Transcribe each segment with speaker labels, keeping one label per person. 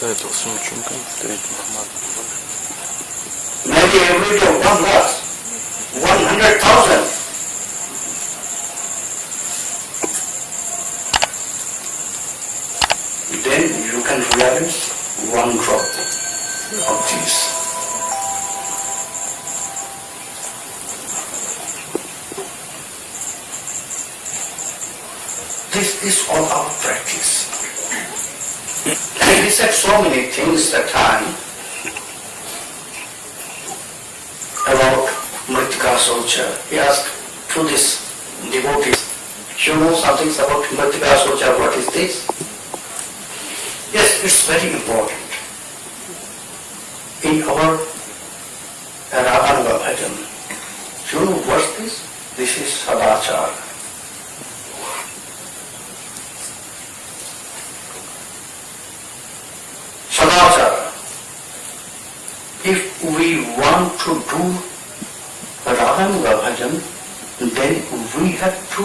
Speaker 1: посоветовал своим ученикам повторять информацию.
Speaker 2: Maybe every day 1 lakh, 100,000. Then you can realize 1 drop of this. This is all our practice. And he said so many things that time about Mritika Socha. He asked to this devotee, you know something about Mritika Socha, what is this? Yes, it's very important. In our Raganuga Bhajan, you know what's this? This is Sadachara. Sadachara. If we want to do Raganuga Bhajan, then we have to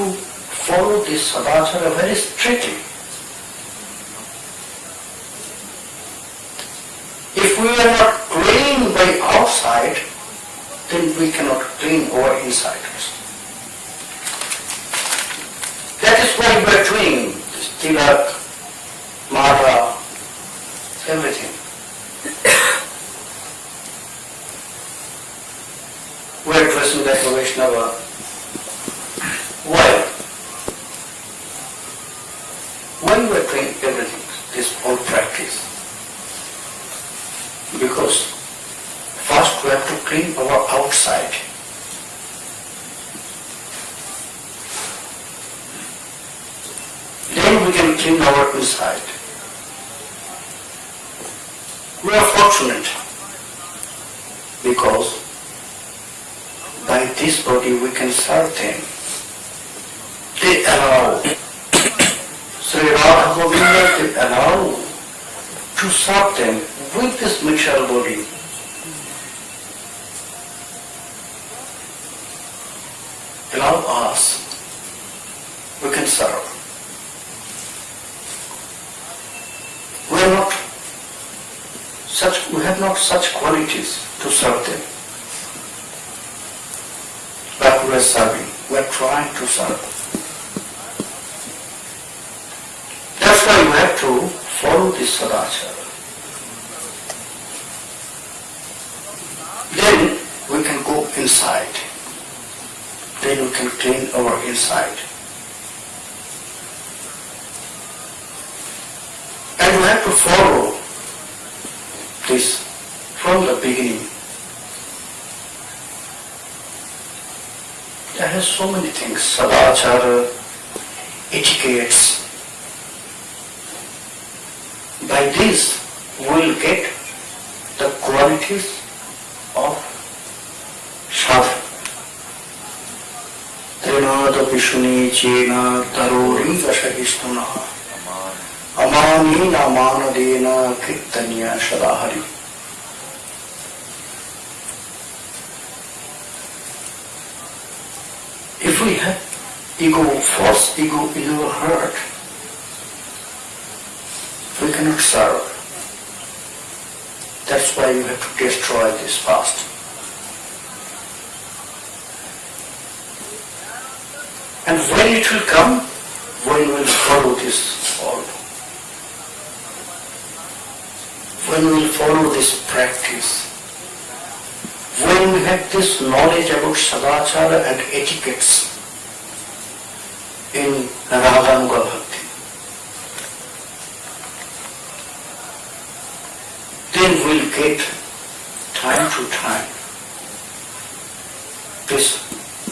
Speaker 2: follow this Sadachara very strictly. If we are not clean by outside, then we cannot clean our inside. That is why we are doing this tilak, mala, everything. We are dressing like a Vaishnava. Why? Why we are doing everything, this whole practice? Because first we have to clean our outside. Then we can clean our inside. We are fortunate because by this body we can serve them. They allow, Sri Radhā-kuṇḍa, they allow to serve them with this material body. Allow us, we can serve. We have not such qualities to serve them. But we are serving, we are trying to serve. That's why we have to follow this sadachara. Then we can go inside. Then we can clean our inside. And we have to follow this from the beginning. There are so many things, sadachara, etiquettes. By this we will get the qualities of sadhana. Trinada vishuni chena tarori vashahishtuna amanina manadena kirtanya shadahari. If we have ego, false ego in our heart, we cannot serve. That's why you have to destroy this fast. And when it will come, when we will follow this all. When we will follow this practice, when we have this knowledge about sadachara and etiquettes in Raganuga Bhakti, then we will get time to time this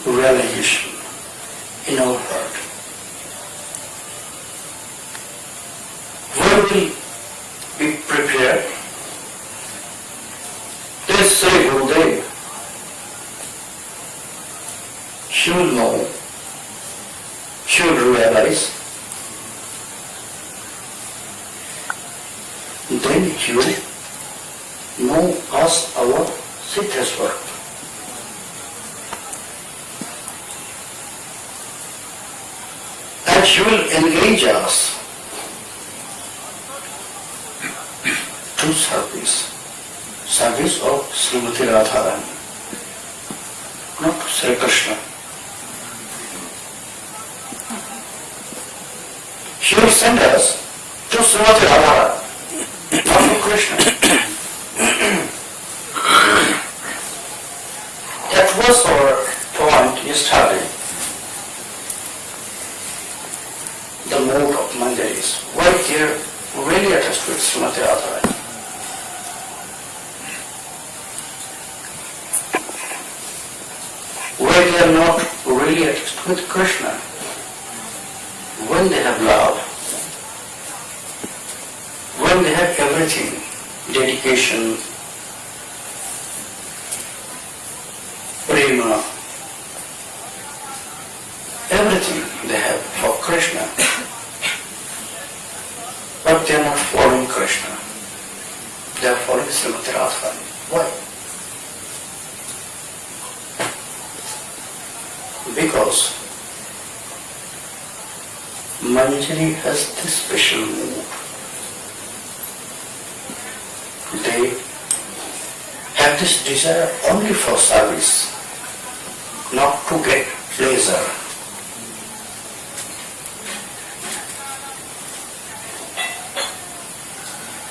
Speaker 2: realization in our heart. When we be prepared, let's say Gurudev, she will know, she will realize, then you know us our siddhaswara. And she will engage us true service, service of Srimati Radharani, not Sri Krishna. He will send us to Srimati Radharani, not to Krishna. That was our point yesterday. The mode of manjaris. Why they are really attached with Srimati Radharani. Why they are not really attached with Krishna. When they have love, when they have everything, dedication, prema, everything they have for Krishna, but they are not following Krishna. They are following Srimati Radharani. Why? Because manjari has this special mood. They have this desire only for service, not to get pleasure.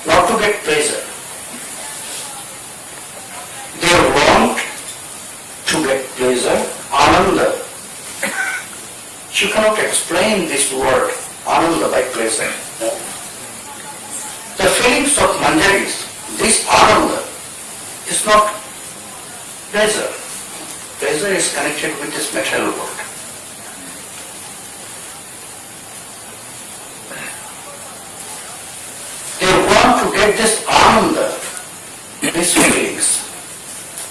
Speaker 2: Not to get pleasure. They want to get pleasure, ananda. You cannot explain this word, ananda, by pleasure. No. The feelings of manjaris, this ananda, is not pleasure. Pleasure is connected with this material world. They want to get this ananda, these feelings,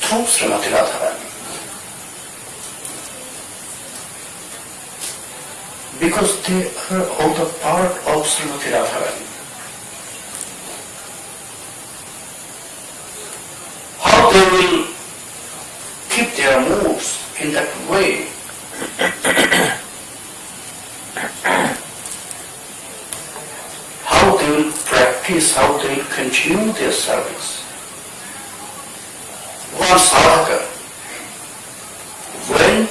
Speaker 2: through Srimati Radharani. Because they are all the part of Srimati Radharani. How they will keep their moods in that way. How they will practice, how they will continue their service. One sadhaka, when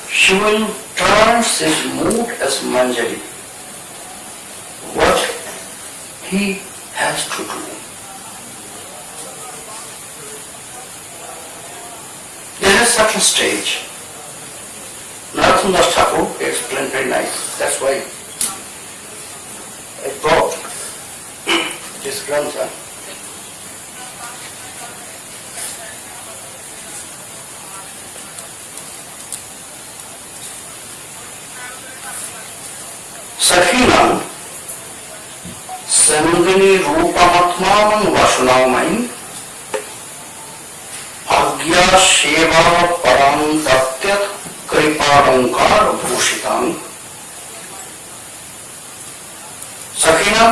Speaker 2: she will turn his mood as manjari, what he has to do. There is such a stage. Nityananda Prabhu explained very nice. That's why I brought this grantha. Sakhinam Sangini Rupamatmanam Vasunamai Agya Sheva Param Tatyat Kripadankar Bhushitam. Sakhinam,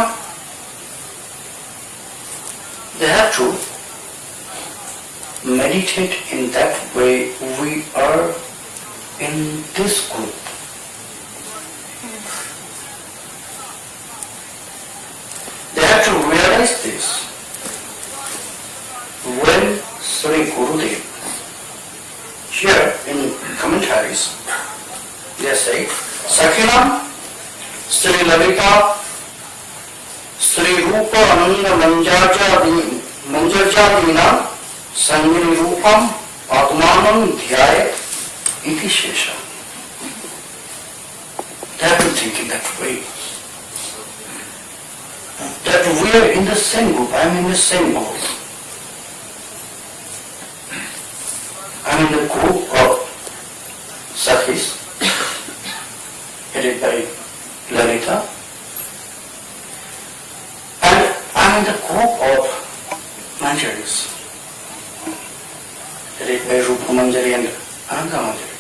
Speaker 2: they have to meditate in that way. We are in this group. They have to realize this. When Sri Gurudev, here in commentaries, they say, Sakhinam, Sri Lalita, Sri Rupa Ananda Manjarjadina, Sangini Rupam, Atmanam Dhyayat, Iti Shesha. They have to think in that way. That we are in the same group, I am in the same group. I am in the group of Sakhis, headed by Lalita, and I am in the group of Manjaris, headed by Rupa Manjari and Ananda Manjari.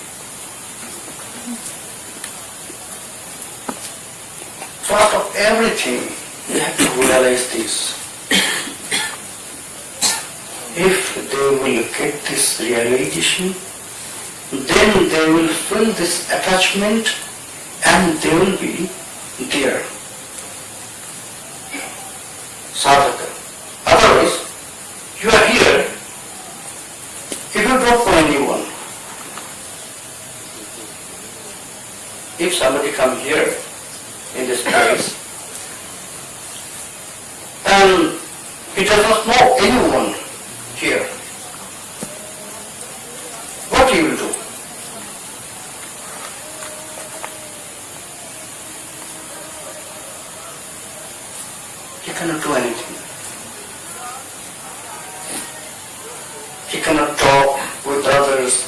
Speaker 2: So out of everything, they have to realize this. If they will get this realization, then they will feel this attachment and they will be there. Sadhaka. Otherwise, if somebody come here in this place and he does not know anyone here, what he will do? He cannot do anything. He cannot talk with others.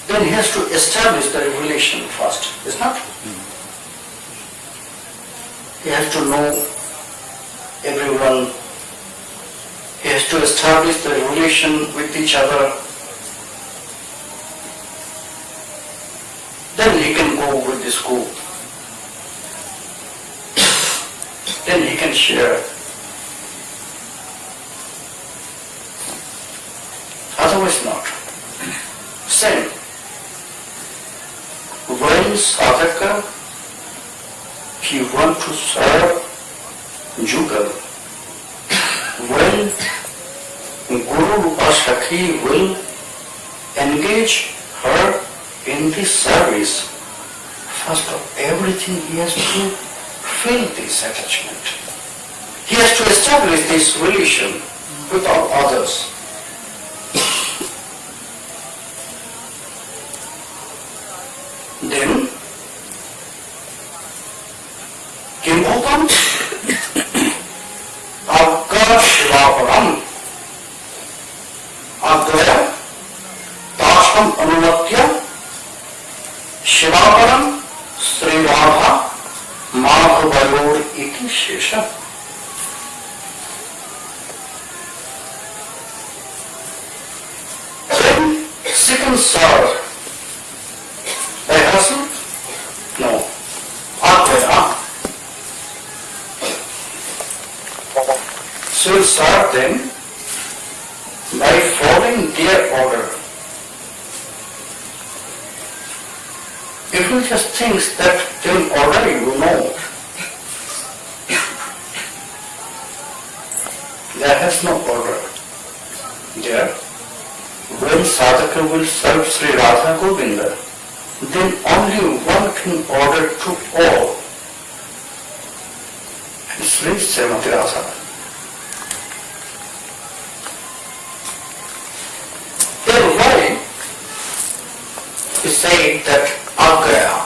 Speaker 2: Then he has to establish the relation first, is not? He has to know everyone. He has to establish the relation with each other. Then he can go with this group. Then he can share. Otherwise not. Same. When sadhaka, he wants to serve Jugal. When Guru Rupa Sakhi will engage her in this service, first of everything he has to feel this attachment. He has to establish this relation with all others. Then, Kim Bhutam Agga Shivaparam Aggaya Dasham Anuvatya Shivaparam Sri Radha Madhavayor iti Shesha. Then, second serve by husband? No. Aggaya. So we serve them by following their order. If you just think that they will order you, no. There has no order. There, when sadhaka will serve Sri Rādhā-kuṇḍa, then only one can order to all. And Srimati Radharani. Then why he said that Aggaya,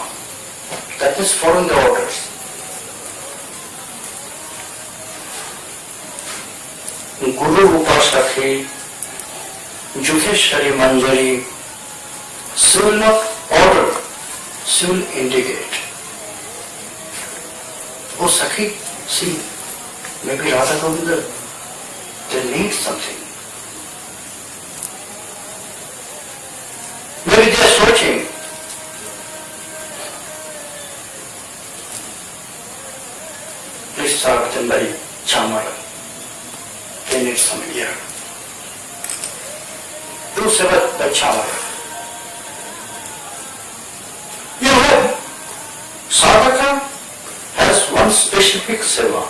Speaker 2: that is following the orders. Guru Rupa Sakhi, Jukeshwari Manjari, she will not order, she will indicate. Oh Sakhi, see, maybe Rādhā-kuṇḍa, they need something. Maybe they are searching. Please serve them by chamara. They need some here. Do seva by chamara. You know, sadhaka has one specific seva.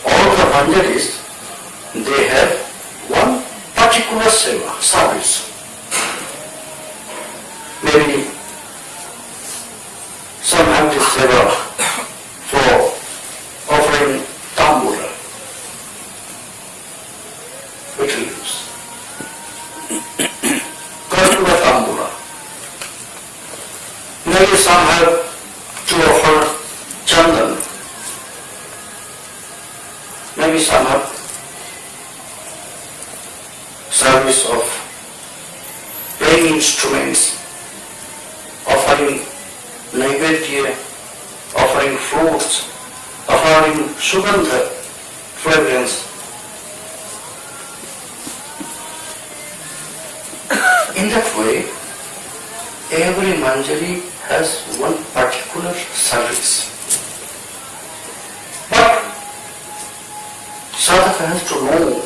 Speaker 2: All the manjaris, they have one particular seva, service. Maybe some have this seva for offering tambula, which we use. Kathas tambula. Maybe some have to offer chandan. Maybe some have service of playing instruments, offering naivedya, offering fruits, offering sugandha, fragrance. In that way, every manjari has one particular service. But sadhaka has to know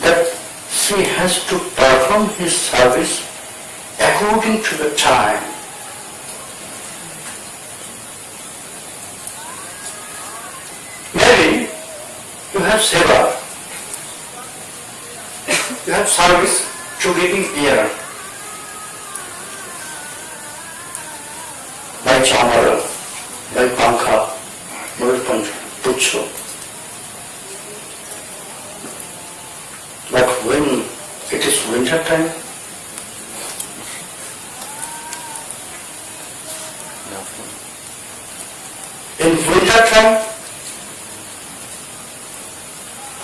Speaker 2: that she has to perform his service according to the time. Maybe you have seva service to giving air by chamara, by pankha, by pucho. But when it is winter time,
Speaker 1: nothing.
Speaker 2: in winter time,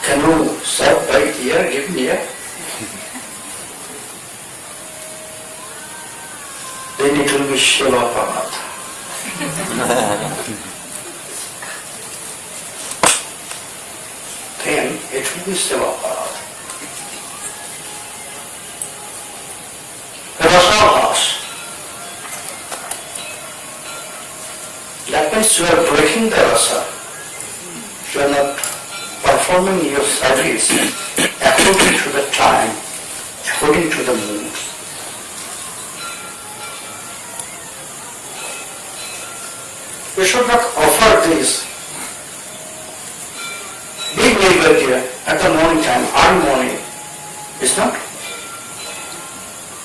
Speaker 2: can you serve by ear, give me ear? Then it will be Shiva Paramata. Then it will be Shiva Paramata. Rasavas. That means you are breaking the rasa. You are not performing your service according to the time, according to the mood. We should not offer this big neighbor at the morning time, early morning. It's not.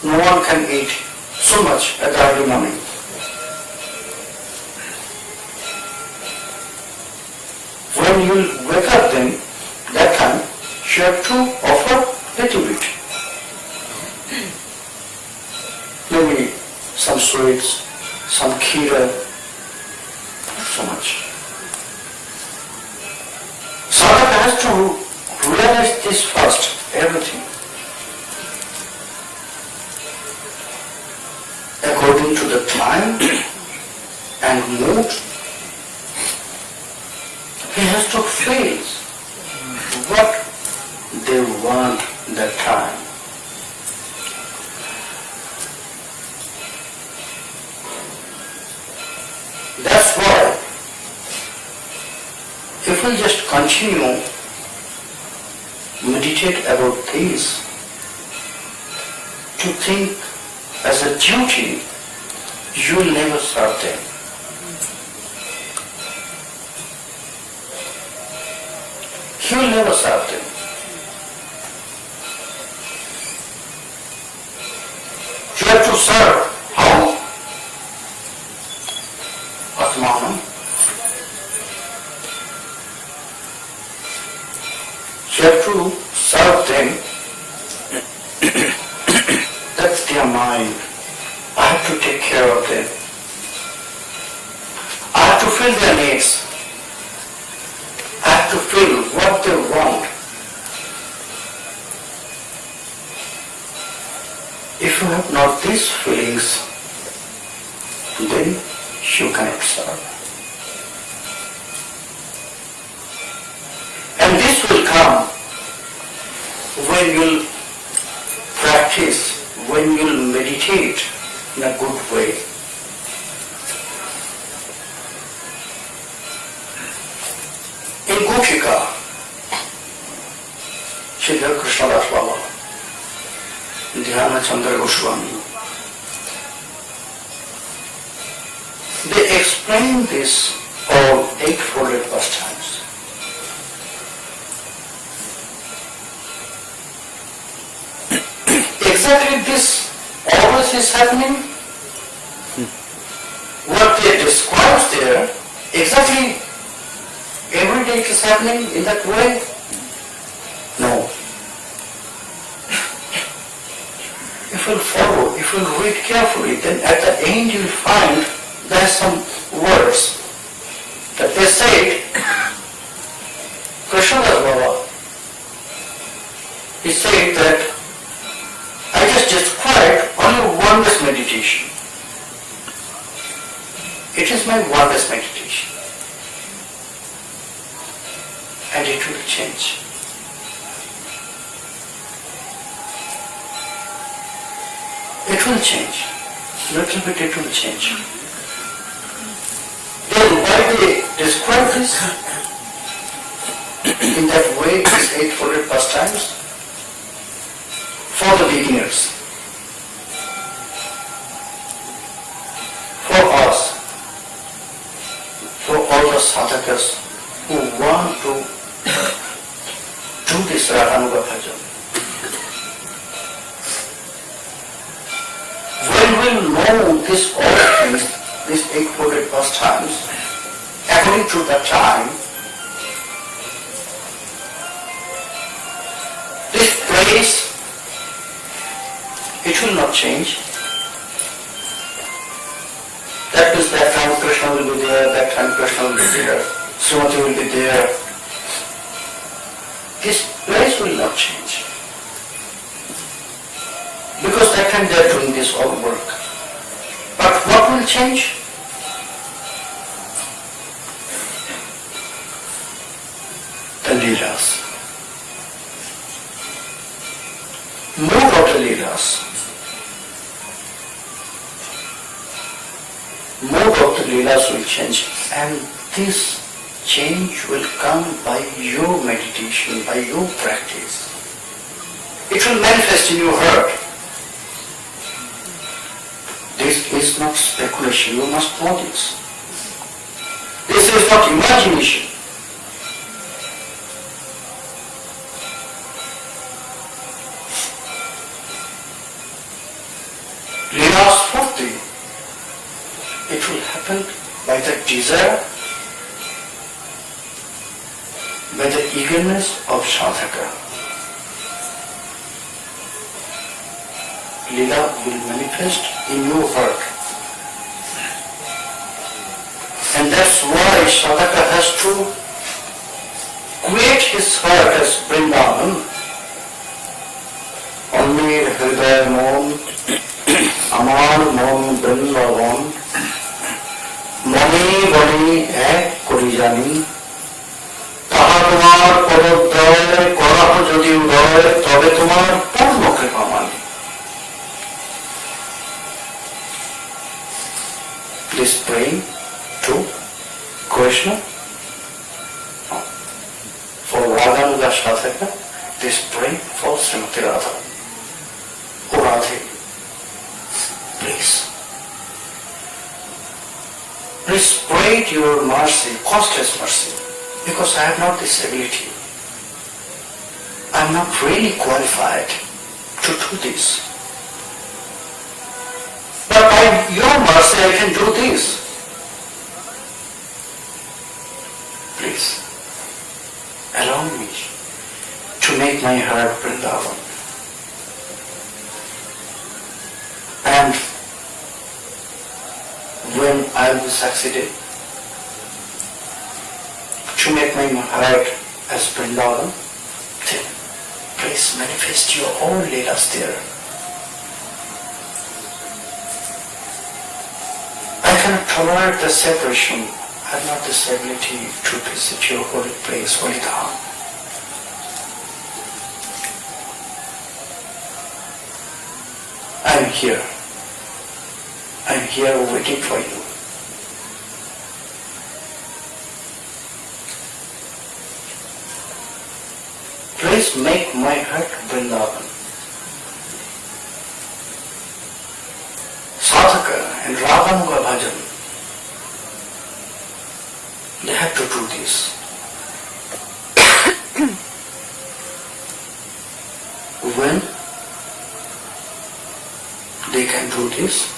Speaker 2: No one can eat so much at the early morning. When you wake up then, that time, you have to offer little bit. Maybe some sweets, some kheer, so much. Sadhaka has to realize this first, everything. According to the time and mood, he has to face what they want that time. That's why if we just continue meditate about this, to think as a duty, you will never serve them. You will never serve them. You have to serve. How? Atmanam. You have to serve them. That's their mind. I have to take care of them. I have to fill their needs. I have to feel what they want. If you have not these feelings, then you cannot serve. And this will come when you practice, when you meditate in a good way. In Gopika, Srila Krishna Das Baba, Nityananda Goswami, they explain this all eightfold pastimes. Exactly this always is happening. What they describe there, exactly every day it is happening in that way? No. If you follow, if you read carefully, then at the end you will find there are some words that they say, Krishna Das Baba, he said that I just described only oneness meditation. It is my oneness meditation. And it will change. It will change. Little bit it will change. Then why they describe this in that way, these eightfold pastimes? For the beginners. For us. For all the sadhakas who want to do this Raganuga bhajan. when we know this all things, these 800 pastimes, according to the time, this place, it will not change. That means that time Krishna will be there, that time Krishna will be there, Srimati will be there. This place will not change. Because that time they are doing this all work. But what will change? The Leelas. Mood of the Leelas. Mood of the Leelas will change, and this change will come by your meditation, by your practice. It will manifest in your heart. This is not speculation, you must know this. This is not imagination. Leela Spurti, it will happen by the desire, by the eagerness of sadhaka. Leela will manifest in your heart. And that's why sadhaka has to create his heart as Vrindavan. Amir Hriday Mon, Amar Mon Vrindavan, Mani Bani Ek Kurijani, Taha Tumar Padodaya, Koraha Jodi Udaya, Tabe Tumar Purno Kripamani. Please pray to Krishna for Raganuga Bhakti. Please pray for Srimati Radharani. O Radhe, please. Please spread your mercy, costless mercy, because I have not this ability. I am not really qualified to do this. But by your mercy I can do this. Please, allow me to make my heart Vrindavan. And when I will be succeeded to make my heart as Vrindavan, then please manifest your own Leelas there. I cannot tolerate the separation. I have not this ability to visit your holy place, Holy Dham. I am here. I am here waiting for you. Please make my heart Vrindavan. Sadhaka and Raganuga Bhajan, they have to do this. When they can do this,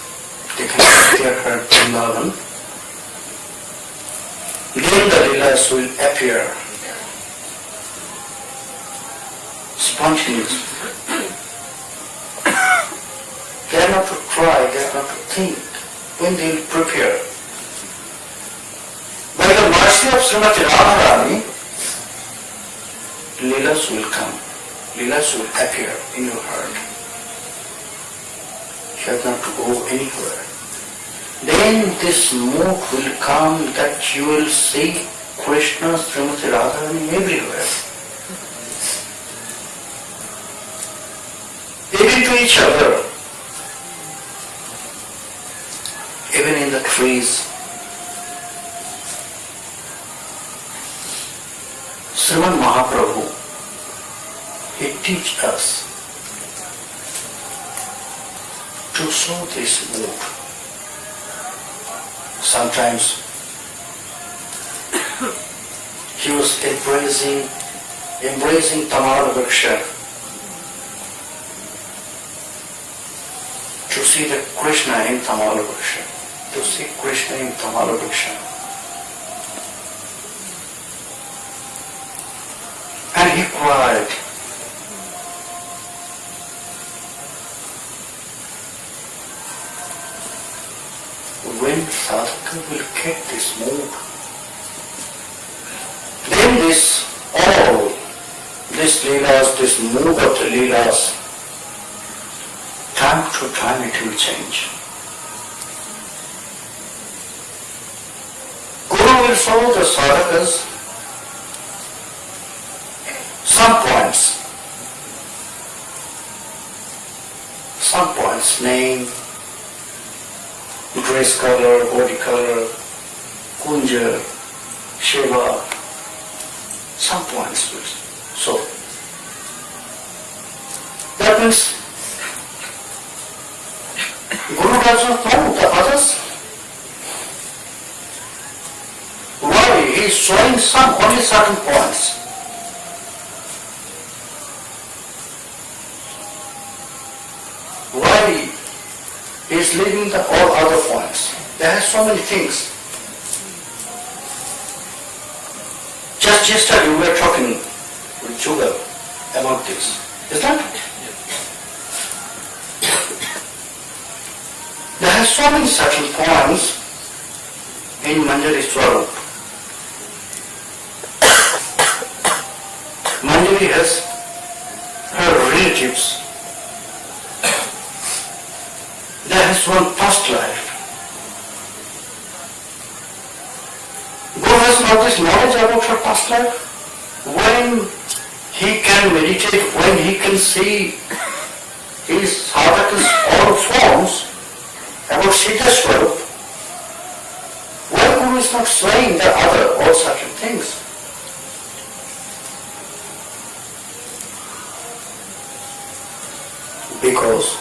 Speaker 2: they can make their heart Vrindavan, then the Leelas will appear spontaneously. They are not to try, they are not to think. When they will prepare, by the mercy of Srimati Radharani, Leelas will come. Leelas will appear in your heart. You have not to go anywhere. Then this mood will come that you will see Krishna, Srimati Radharani everywhere. Even to each other. Even in the trees. Sriman Mahaprabhu, he teaches us to show this mood. Sometimes he was embracing Tamara Vriksha to see the Krishna in Tamala Vriksha, to see Krishna in Tamala Vriksha. And he cried. When sadhaka will get this mood, then this leelas, this mood of the leelas, time to time it will change. Guru will show the sadhakas some points, name, dress color, body color, kunja, shiva, some points. So, that means Guru does not know the others. Why? He is showing only certain points. Why? He is leaving all other points. There are so many things. Just yesterday we were talking with Jugal about this. Is that it? There are so many certain points in Manjari Swarup. Manjari has her relatives. There is one past life. Guru has not this knowledge about her past life. When he can meditate, when he can see his sadhaka's all forms about Siddha Swarup, why Guru is not saying the other all certain things? Because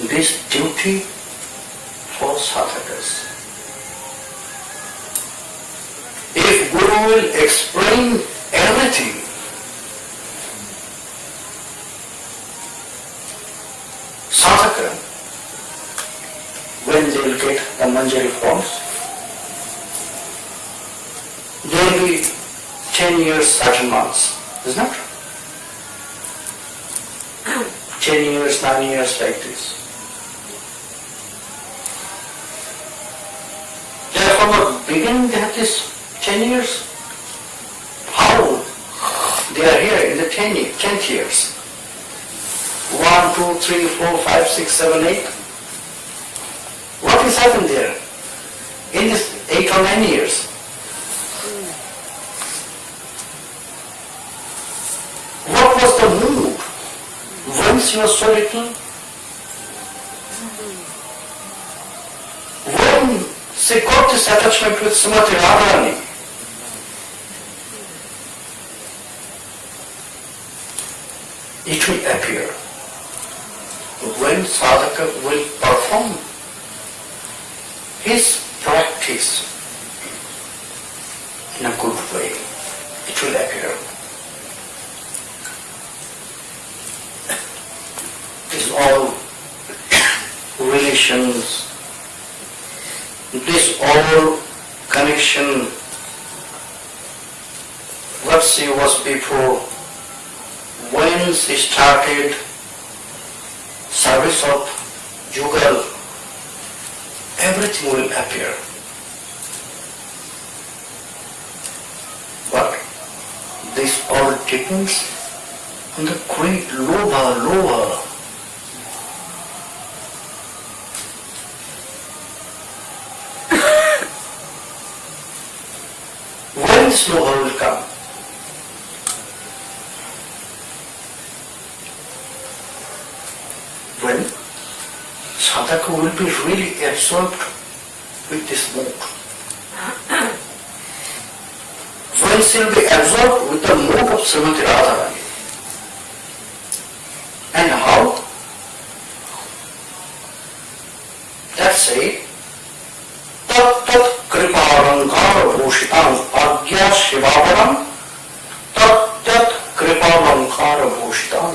Speaker 2: this duty for sadhakas. If Guru will explain everything, sadhaka, when they will get the manjari forms, there will be 10 years, certain months, isn't it? 10 years, 9 years like this. From the beginning they have this 10 years. How? They are here in the 10th years. 1, 2, 3, 4, 5, 6, 7, 8. What has happened there? In this 8 or 9 years? What was the mood? Once you were so little? When she got this attachment with Srimati Radharani, it will appear. When sadhaka will perform his practice in a good way, it will appear. This is all relations, this all connection, what she was before, when she started service of Jugal, everything will appear. But this all depends on the great lobha. When this lobha will come? When sadhaka will be really absorbed with this mood. When she will be absorbed with the mood of Srimati Radharani. And how? That's it. Tat tat kripalankara bhushitam agya shivaparam tat tat kripalankara bhushitam.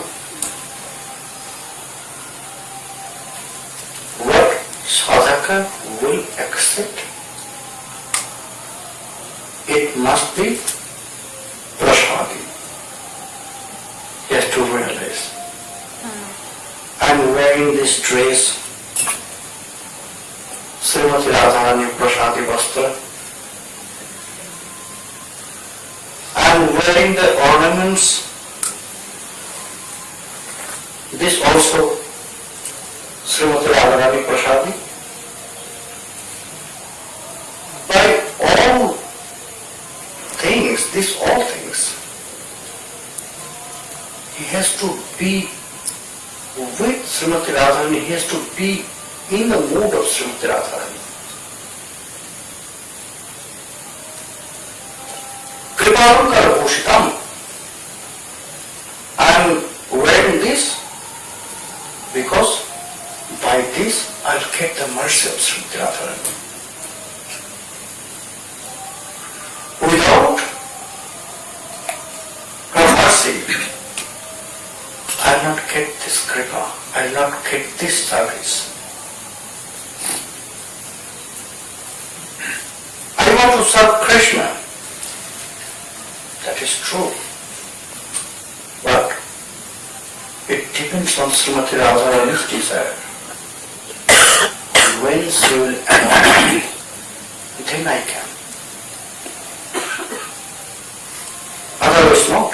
Speaker 2: sadhaka will accept. It must be prasadi. He has to realize. I'm wearing this dress, Srimati Radharani Prasadi Vastra. I'm wearing the ornaments. This also Srimati Radharani Prasadi. By all things, all things, he has to be with Srimati Radharani, he has to be in the mood of Srimati Radharani. Kriparunkara Bhushitam. I am wearing this because by this I'll get the mercy of Srimati Radharani. Without her mercy, I'll not get this kripa, I'll not get this service. I want to serve Krishna. That is true. But it depends on Srimati Radharani's desire. When she will allow me, then I can. Otherwise not.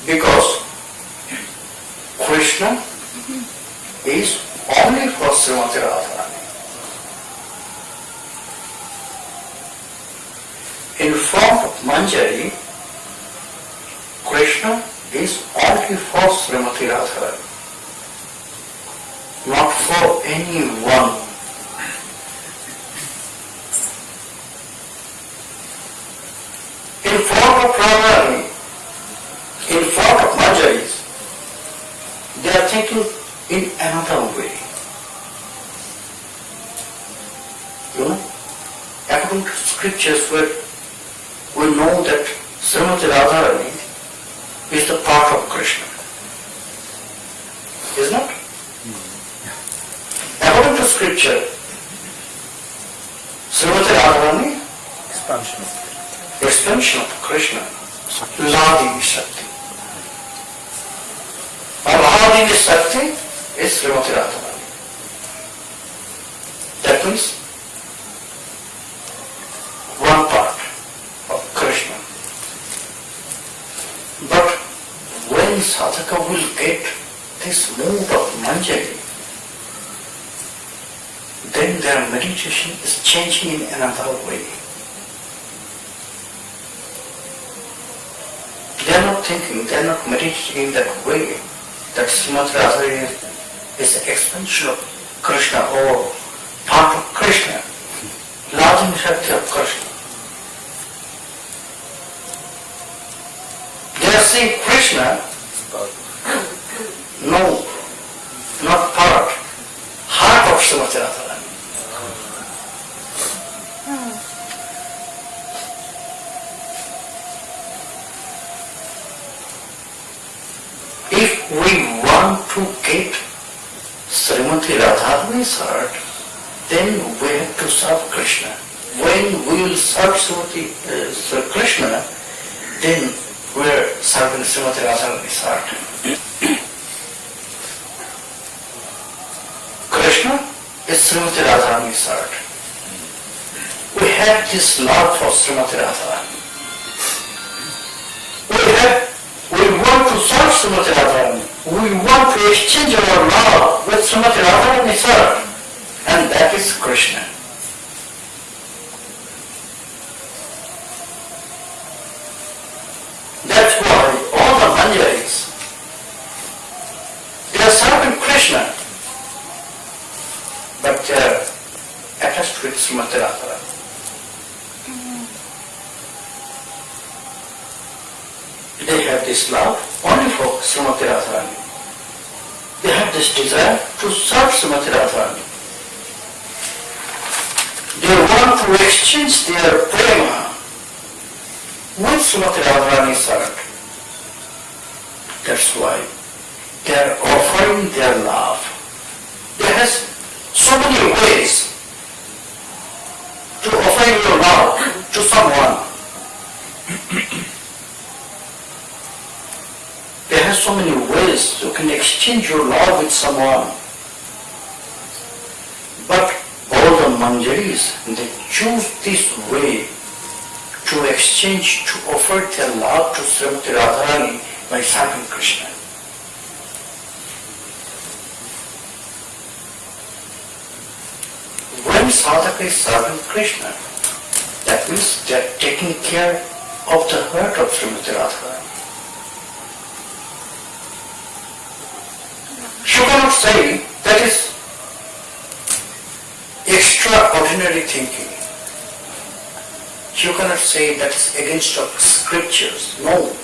Speaker 2: Because Krishna is only for Srimati Radharani. In form of manjari, Krishna is only for Srimati Radharani, not for anyone. In form of Radharani, in form of manjaris, they are thinking in another way. You know, according to scriptures where we know that Srimati Radharani is the part of Krishna. Is not? According to scripture, Srimati Radharani, expansion of Krishna, Lādhi Shakti. And Lādhi Shakti is Srimati Radharani. That means one part of Krishna. But when sadhaka will get this mood of manjari, then their meditation is changing in another way. They are not thinking, they are not meditating in that way that Srimati Radharani is the expansion of Krishna or part of Krishna, Lādhi Shakti of Krishna. They are saying Krishna, no, not part, heart of Srimati Radharani. If we want to get Srimati Radharani's heart, then we have to serve Krishna. When we will serve Srimati Krishna, then we are serving Srimati Radharani's heart. Krishna is Srimati Radharani's heart. We have this love for Srimati Radharani. We want to serve Srimati Radharani. We want to exchange our love with Srimati Radharani's heart. And that is Krishna. That's why all the manjaris, they are serving Krishna, but they are attached with Srimati Radharani. They have this love only for Srimati Radharani. They have this desire to serve Srimati Radharani. They want to exchange their prema with Srimati Radharani's heart. That's why they are offering their love. There has so many ways to offer your love to someone. There are so many ways you can exchange your love with someone. But all the manjaris, they choose this way to exchange, to offer their love to Srimati Radharani by serving Krishna. When sadhaka is serving Krishna, that means they are taking care of the heart of Srimati Radharani. You cannot say that is extraordinary thinking. You cannot say that is against of scriptures. No.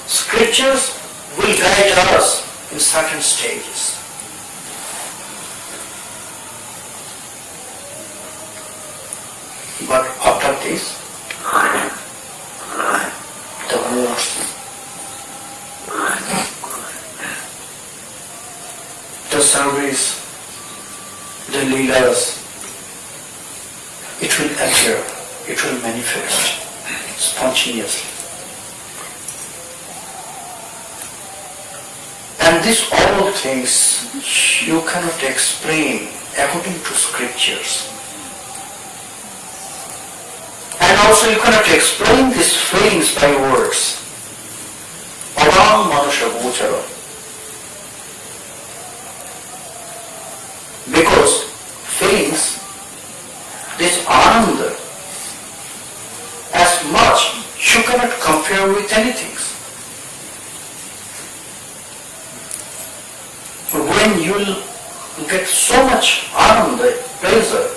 Speaker 2: Scriptures will guide us in certain stages. But after this, the wars, the service, the leelas, it will appear, it will manifest spontaneously. And these all things you cannot explain according to scriptures. And also you cannot explain these feelings by words. Avam manusha gochara. Because feelings, this ananda, as much you cannot compare with anything. When you will get so much ananda, pleasure,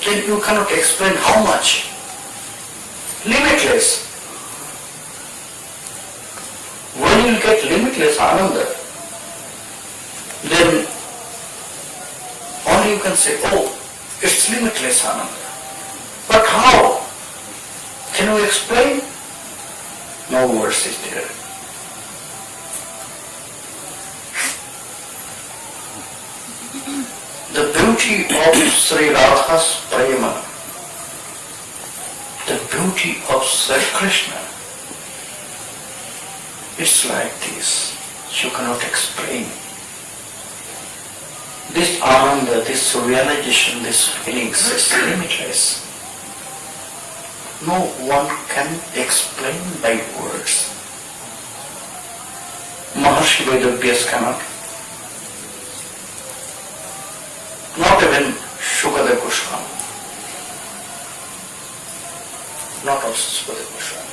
Speaker 2: then you cannot explain how much. Limitless. When you get limitless ananda, then only you can say, oh, it's limitless ananda. But how? Can you explain? No words is there. The beauty of Sri Radha's Prema, the beauty of Sri Krishna, it's like this. You cannot explain. This ananda, this realization, this feelings is limitless. No one can explain by words. Maharshi Vedavyas cannot. Not even Gurudev Goswami. Not also Gurudev Goswami.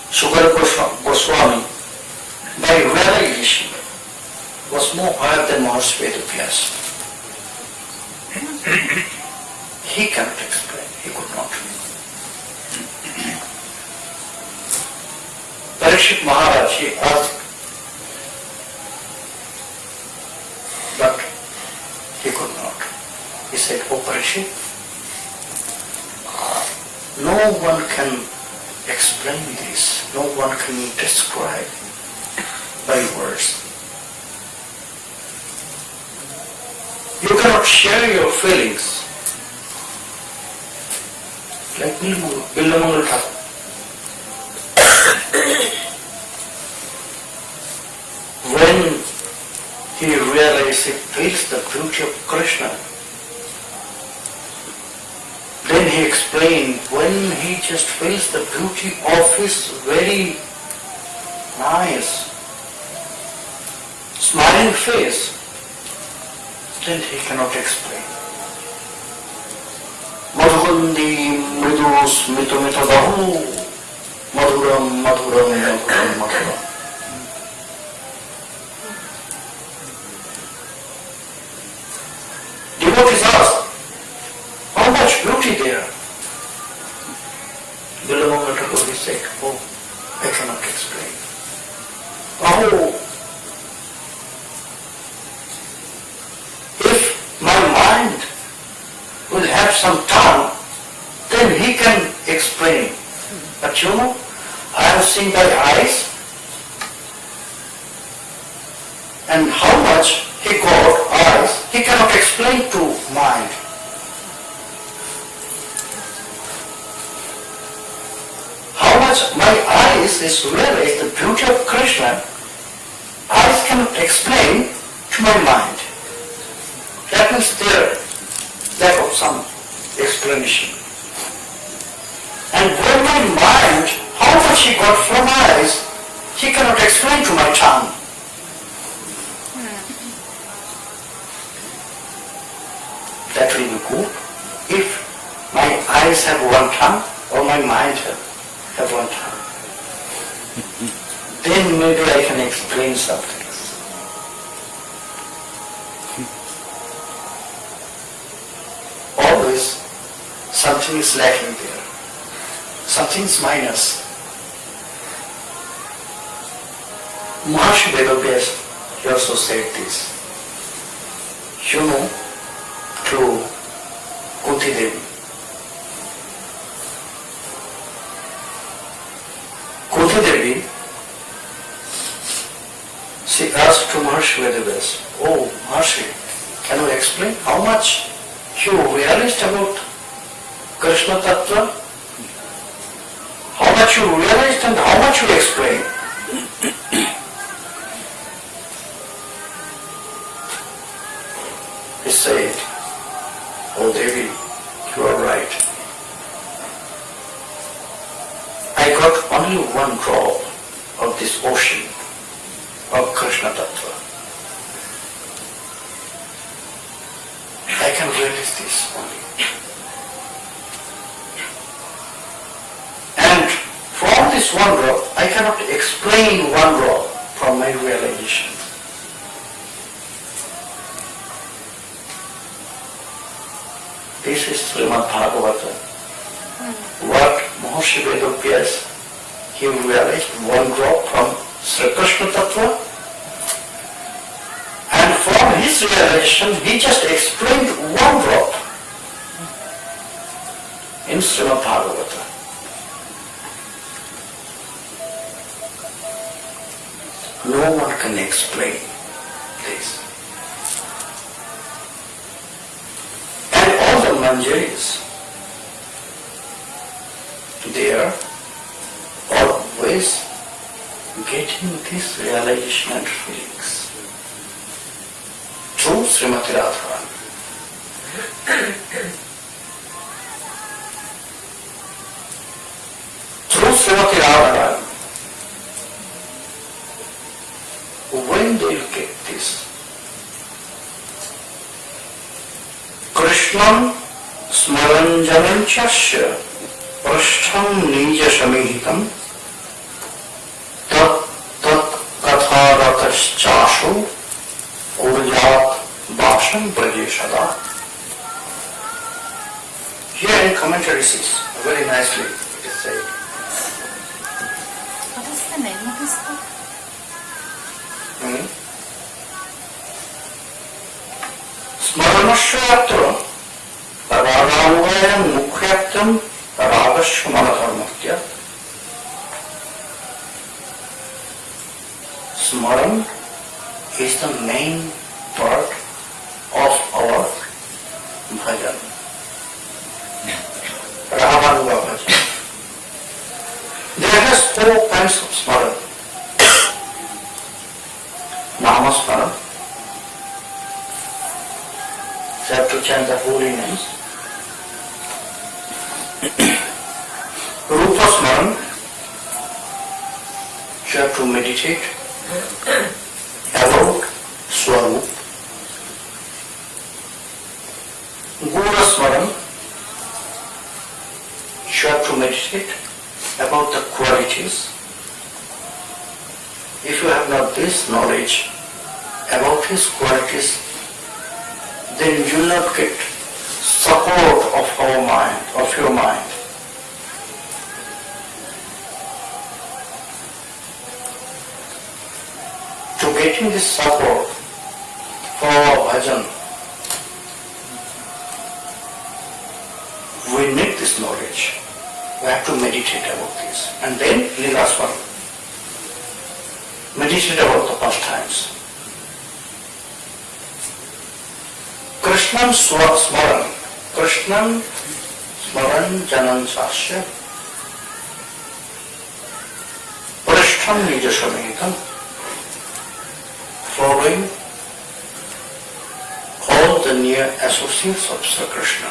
Speaker 2: Gurudev Goswami, by realization, was more higher than Maharshi Vedavyas. He cannot explain, he could not. Parikshit Maharaj, he asked, but he could not. He said, oh Parikshit, no one can explain this, no one can describe by words. You cannot share your feelings like Billamangal Thakur. When he realized, he feels the beauty of Krishna, then he explained, when he just feels the beauty of his very nice, smiling face, then he cannot explain. Madhurandi mridu smita mitadahu madhuram madhuram madhuram madhuram. Devotees ask, how much beauty there? Billamangal Thakur said, oh, I cannot explain. Oh, if my mind will have some tongue, then he can explain. But you know, I am has seen by eyes, and how much he got eyes, he cannot explain to mind. How much my eyes is realized the beauty of Krishna, eyes cannot explain to my mind. That means there lack of some explanation. And when my mind, how much he got from eyes, he cannot explain to my tongue. That will be good if my eyes have one tongue or my mind have one tongue. Then maybe I can explain something. Always something is lacking there. Something is minus. Maharshi Vedas, he also said this. You know, to Kunti Devi. Kunti Devi, she asked to Maharshi Vedas, "Oh Maharshi, can you explain how much you realized about Krishna Tattva? How much you realized and how much you explained?" He said, "Oh Devi, you are right. I got only one drop of this ocean of Krishna Tattva. I can realize this only. And from this one drop, I cannot explain one drop from my realization. This is Srimad Bhagavata. What Maharshi Vedas, he realized one drop from Sri Krishna Tattva, and from his realization he just explained one drop in Srimad Bhagavata. No one can explain this. And all the manjaris, they are always getting this realization and feelings through Srimati Radharani. Through Srimati Radharani, when they will get this, Krishnam smaranjananchasya prashtham nija samihitam tat katharataschasu urjat bhasham prajeshada. Here in commentary says, very nicely it is said.
Speaker 3: What is the name of this book?
Speaker 2: Smaranasya Rādhā-kuṇḍa mukhyattam Rāgasya manadharmatya. Smaran is the main part of our bhajan. Raganuga Bhakti. There are 4 kinds of smaran. Nama smaran. You have to chant the holy names. Rupa smaran. You have to meditate about Swarup. Guna smaran. You have to meditate about the qualities. If you have not this knowledge about his qualities, then you will not get support of our mind, of your mind. To getting this support for our bhajan, we need this knowledge. We have to meditate about this. And then Leelas one. Meditate about the pastimes. Krishnam Smaran. Krishnam Smaran Janan Sasya. Pureshtam Nijashamekam. Following all the near associates of Sri Krishna.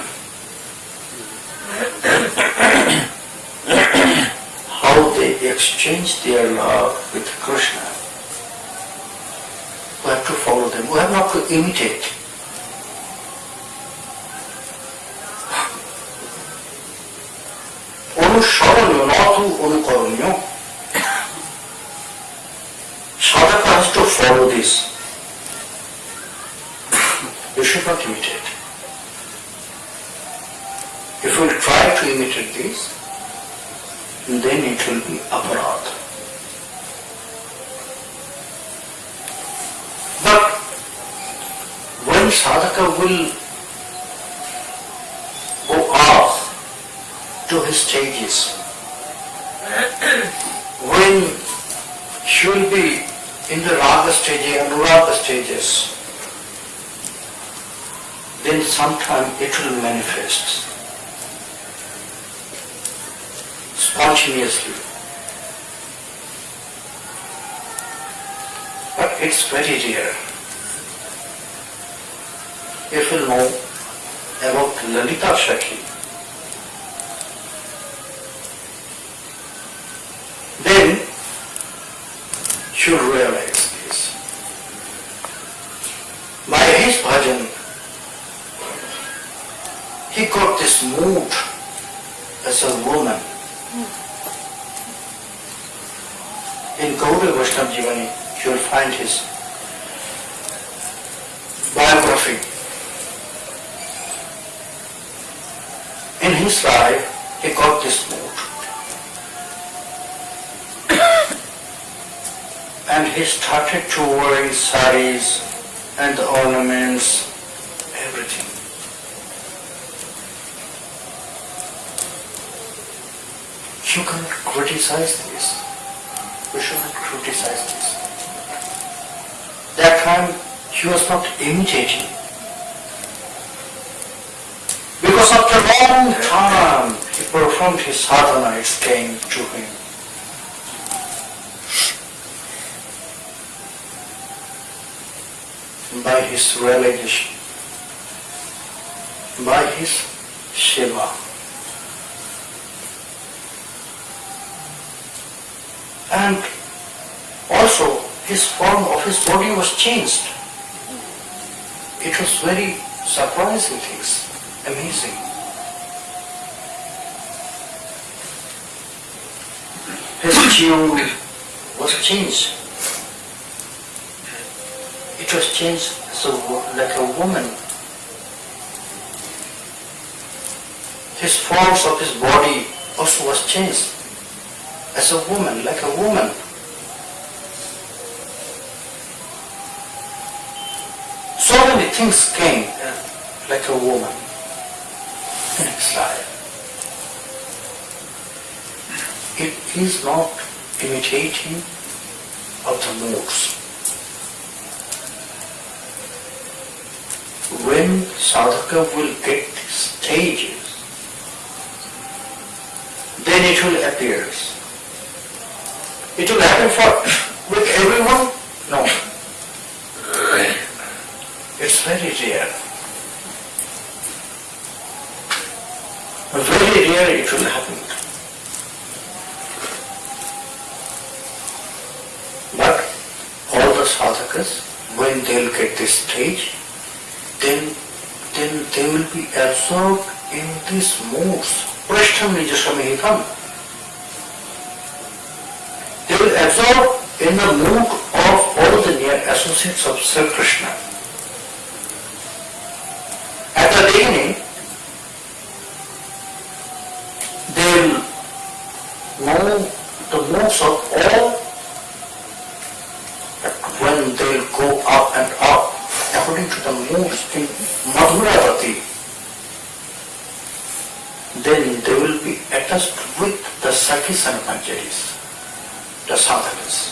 Speaker 2: How they exchange their love with Krishna. We have to follow them. We have not to imitate. Anusharanyo, not anukaranyo. Sadhaka has to follow this. You should not imitate. If we try to imitate this, then it will be aparadha. But when sadhaka will go up to his stages, when he will be in the raga stage and anuraga stages, then sometime it will manifest spontaneously. But it's very rare. If you know about Lalita Shakhi, then you realize this. By his bhajan, he got this mood as a woman. In Gurudev Vaishnava Jivani, you will find his biography. In his life, he got this mood. And he started to wear saris and the ornaments, everything. You cannot criticize this. We should not criticize this. That time he was not imitating. Because after a long time he performed his sadhana, it came to him. By his realization, by his seva. And also his form of his body was changed. It was very surprising things, amazing. His tune was changed. It was changed like a woman. His forms of his body also was changed. As a woman, like a woman. So many things came like a woman in his life. It is not imitating of the moods. When sadhaka will get these stages, then it will appear. It will happen with everyone? No. It's very rare. Very rare it will happen. But all the sadhakas, when they'll get this stage, then they will be absorbed in these moods. Prashtam nijashamehikam. They will absorb in the mood of all the near associates of Sri Krishna. At the beginning, they will know the moods of all, but when they will go up and up, according to the moods in Madhuravati, then they will be attached with the successor manjaris, the sadhakas.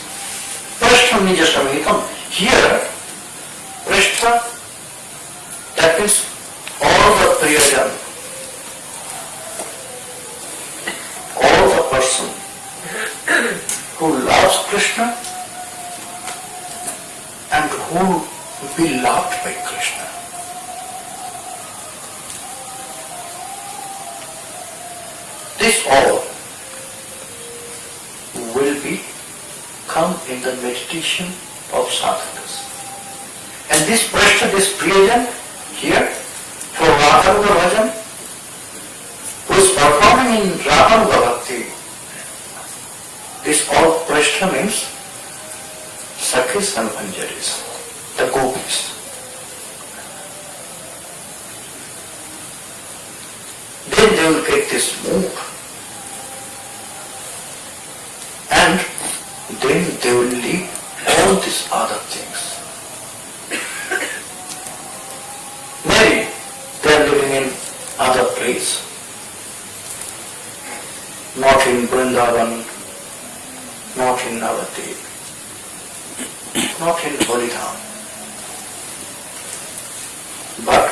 Speaker 2: Prashtham nijastamhitam. Here, prashtha, that means all the priyajan, all the person who loves Krishna and who will be loved by Krishna. This all will be come in the meditation of sadhakas. And this prashta, this priyajan here for Rādhā-kuṇḍa bhajan, who is performing in Raganuga Bhakti, this all prashta means sakhis and manjaris, the gopis. Then they will get this mood, and then they will leave all these other things. Maybe they are living in other place, not in Vrindavan, not in Navadvip, not in Holy-Dham. But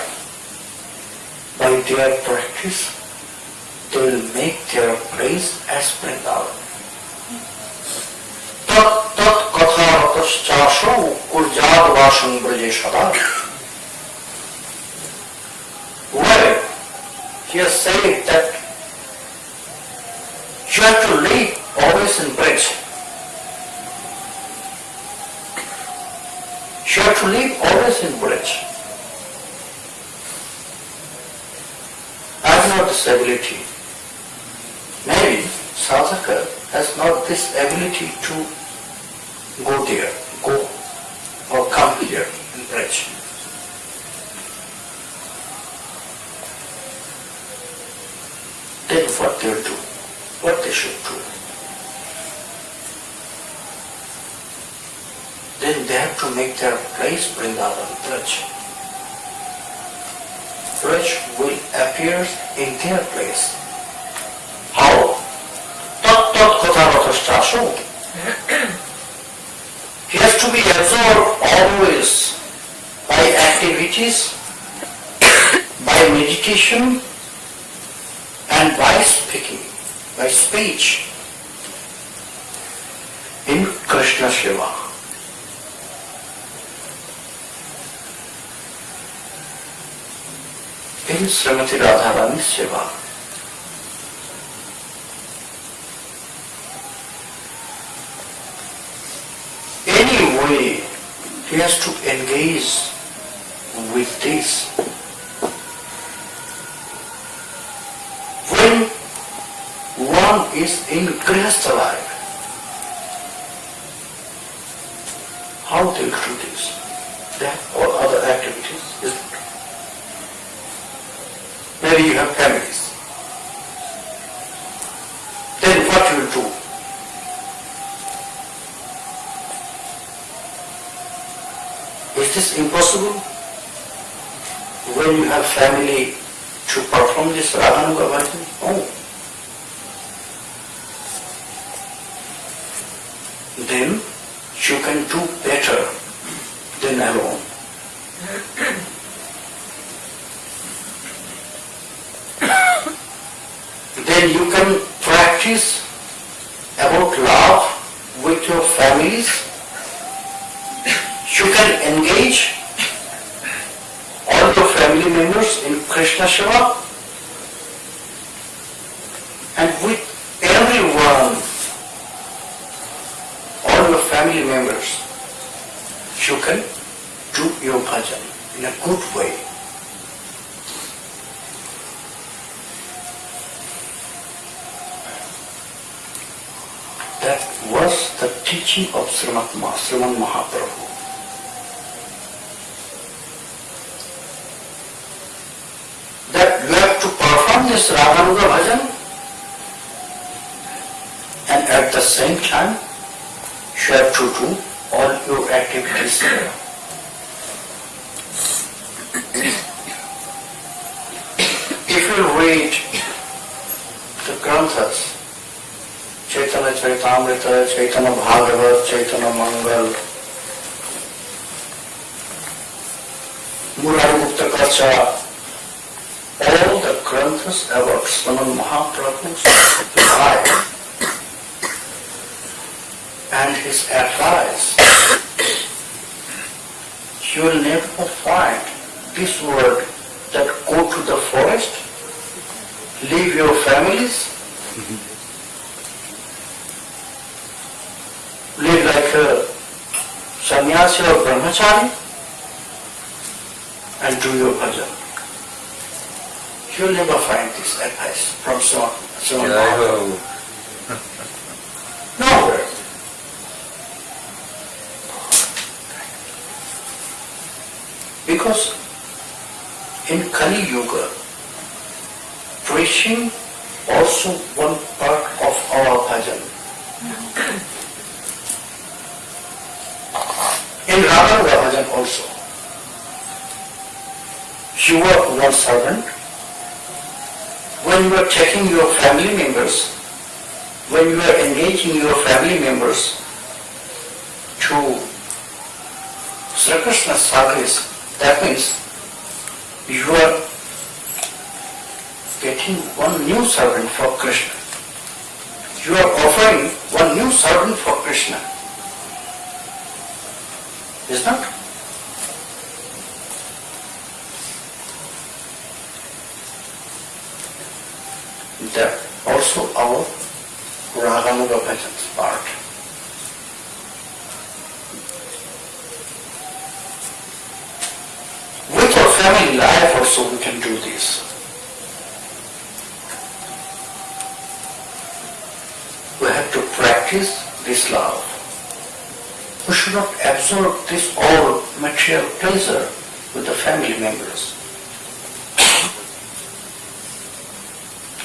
Speaker 2: by their practice, they will make their place as Vrindavan. Tat katha-ratas-chāsho urjād-vāṣaṁ braje-sada. Well, he has said that you have to live always in bridge. You have to live always in bridge. I have not this ability. Maybe sadhaka has not this ability to go there, go or come here in bridge. Then what they will do, what they should do. Then they have to make their place Vrindavan Braj. Braj will appear in their place. How? Tat katha-ratas-chāsho. He has to be absorbed always by activities, by meditation, and by speaking, by speech, in Krishna Seva. In Srimati Radharani Seva. Any way he has to engage with this. When one is in Grihastha life, how they will do this? They have all other activities, isn't it? Maybe you have families. Then what you will do? Is this impossible? When you have family to perform this Raganuga Bhakti? No. Then you can do better than alone. Then you can practice about love with your families. You can engage all your family members in Krishna Seva, and with everyone, all your family members, you can do your bhajan in a good way. That was the teaching of Srimati Mahaprabhu. That you have to perform this Raganuga bhajan, and at the same time you have to do all your activities there. If you read Granthas, Chaitanya Charitamrita, Chaitanya Bhagavat, Chaitanya Mangal, Murari Gupta Kacha, all the Granthas about Sriman Mahaprabhu's life and his advice, you will never find this word that go to the forest, leave your families, live like a sannyasi or brahmachari and do your bhajan. You will never find this advice from someone. Nowhere. Because in Kali Yuga, preaching also one part of our bhajan. In Raganuga Bhakti also, you are one servant. When you are taking your family members, when you are engaging your family members to Sri Krishna service, that means you are getting one new servant for Krishna. You are offering one new servant for Krishna. Is not? That also our Raganuga Bhakti part. With our family life also we can do this. We have to practice this love. We should not absorb this all material pleasure with the family members.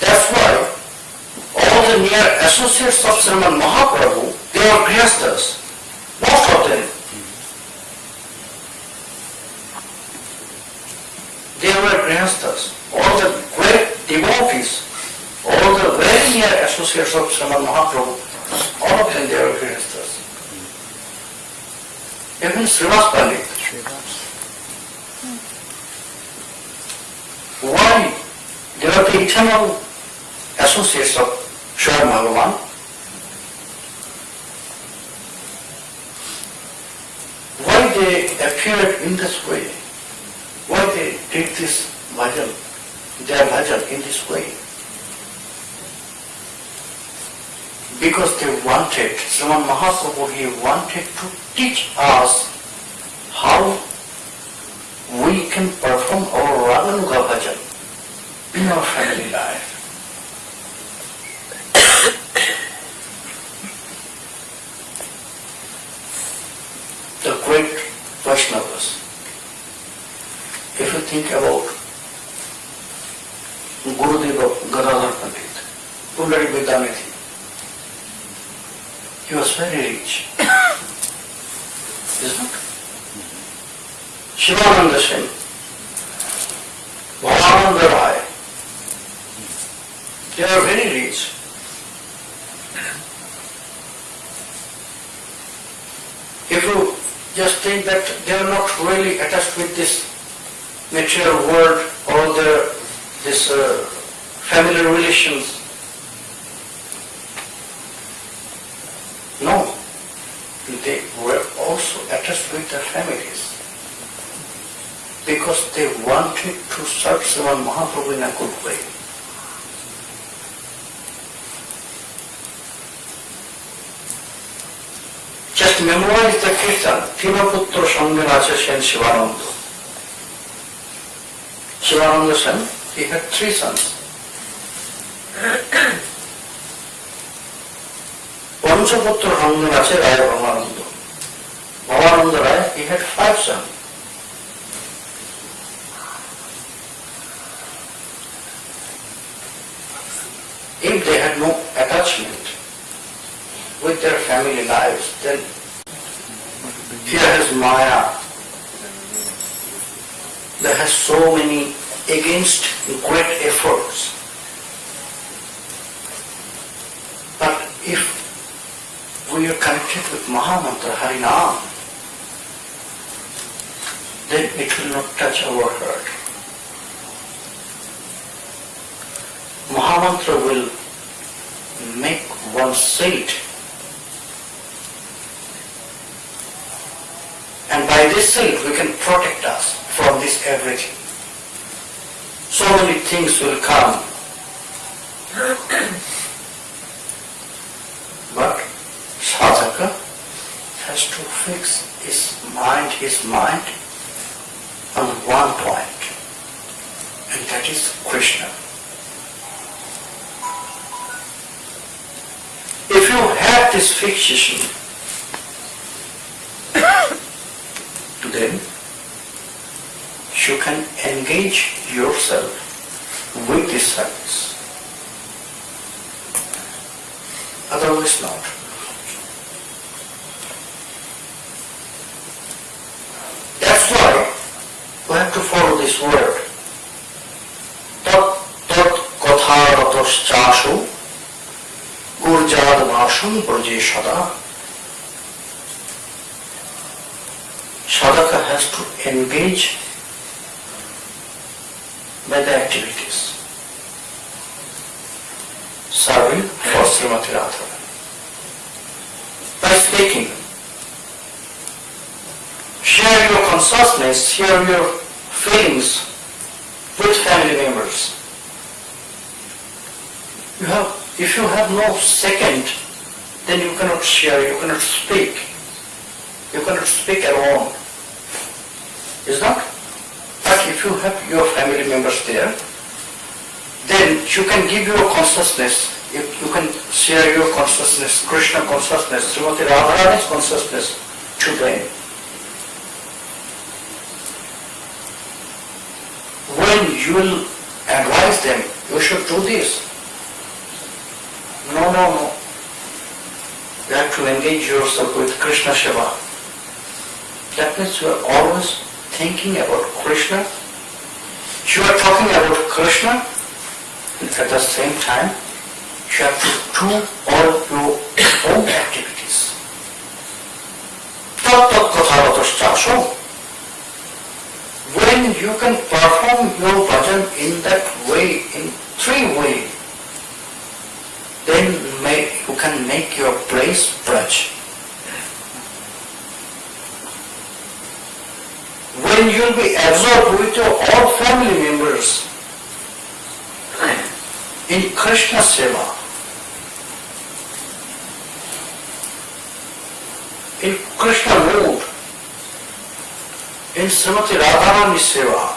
Speaker 2: That's why all the near associates of Sriman Mahaprabhu, they are grihasthas, most of them. They were grihasthas. All the great devotees, all the very near associates of Sriman Mahaprabhu, all of them they were grihasthas. Even Srivas Pandit. Why? They were the eternal associates of Sri Bhagavan. Why they appeared in this way? Why they did this bhajan, their bhajan in this way? Because they wanted, Sriman Mahaprabhu, he wanted to teach us how we can perform our Raganuga bhajan in our family life. The great Vaishnavas, if you think about Gurudev of Gadadhar Pandit, Pundari Vidyanithi, he was very rich. Isn't it? Shivananda Singh, Bhavananda Rai, they are very rich. If you just think that they are not really attached with this material world or this family relations, no, they were also attached with their families because they wanted to serve Sriman Mahaprabhu in a good way. Just memorize the kirtan, Timaputra Sanganacha Sen Shivananda. Shivananda Sen, he had 3 sons. Panchaputra Sanganacha Raya Bhavananda. Bhavananda Raya, he had 5 sons. If they had no attachment with their family lives, then here has Maya. There has so many against great efforts. you're connected with Mahamantra, Harinam, then it will not touch our heart. Mahamantra will make one seat. And by this seat we can protect us from this everything. So many things will come. But sadhaka has to fix his mind on one point, and that is Krishna. If you have this fixation, then you can engage yourself with this service. Otherwise not. That's why we have to follow this word. Tat katharataschasu gurjad bhasham braje sada. Sadhaka has to engage by the activities. Serving for Srimati Radharani. By speaking, share your consciousness, share your feelings with family members. If you have no second, then you cannot share, you cannot speak. You cannot speak alone. Is not? But if you have your family members there, then you can give your consciousness, you can share your consciousness, Krishna consciousness, Srimati Radharani's consciousness to them. When you will advise them, you should do this. No. You have to engage yourself with Krishna Seva. That means you are always thinking about Krishna. You are talking about Krishna, and at the same time, you have to do all your own activities. When you can perform your bhajan in that way, in three ways, then you can make your place Braj. When you will be absorbed with your all family members in Krishna Seva, in Krishna mood, in Srimati Radharani Seva,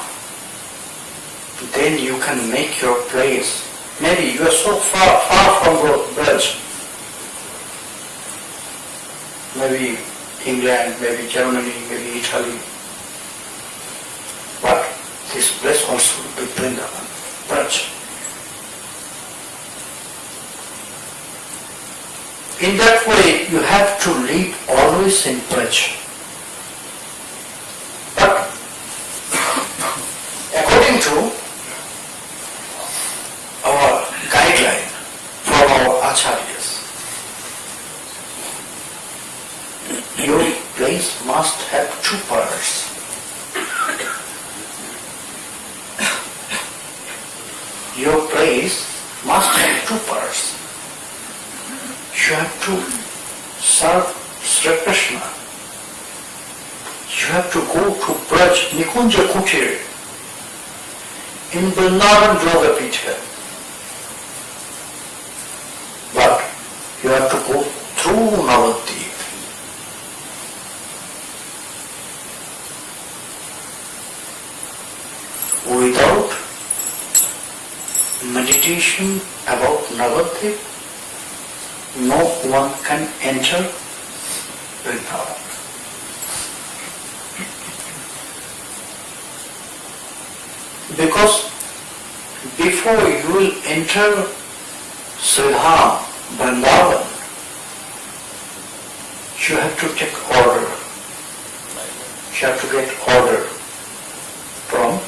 Speaker 2: then you can make your place. Maybe you are so far from Braj, maybe England, maybe Germany, maybe Italy. But this place also will be Vrindavan, Braj. In that way, you have to live always in Braj. But according to our guideline from our acharyas, your place must have two parts. Your place must have two parts. You have to serve Sri Krishna. You have to go to Braj, Nikunja Kutir, in Vrindavan Yogapitha. But you have to go through Navadvip. Without meditation about Navadvip, no one can enter Vrindavan. Because before you will enter Sridham, Vrindavan, you have to take order. You have to get order from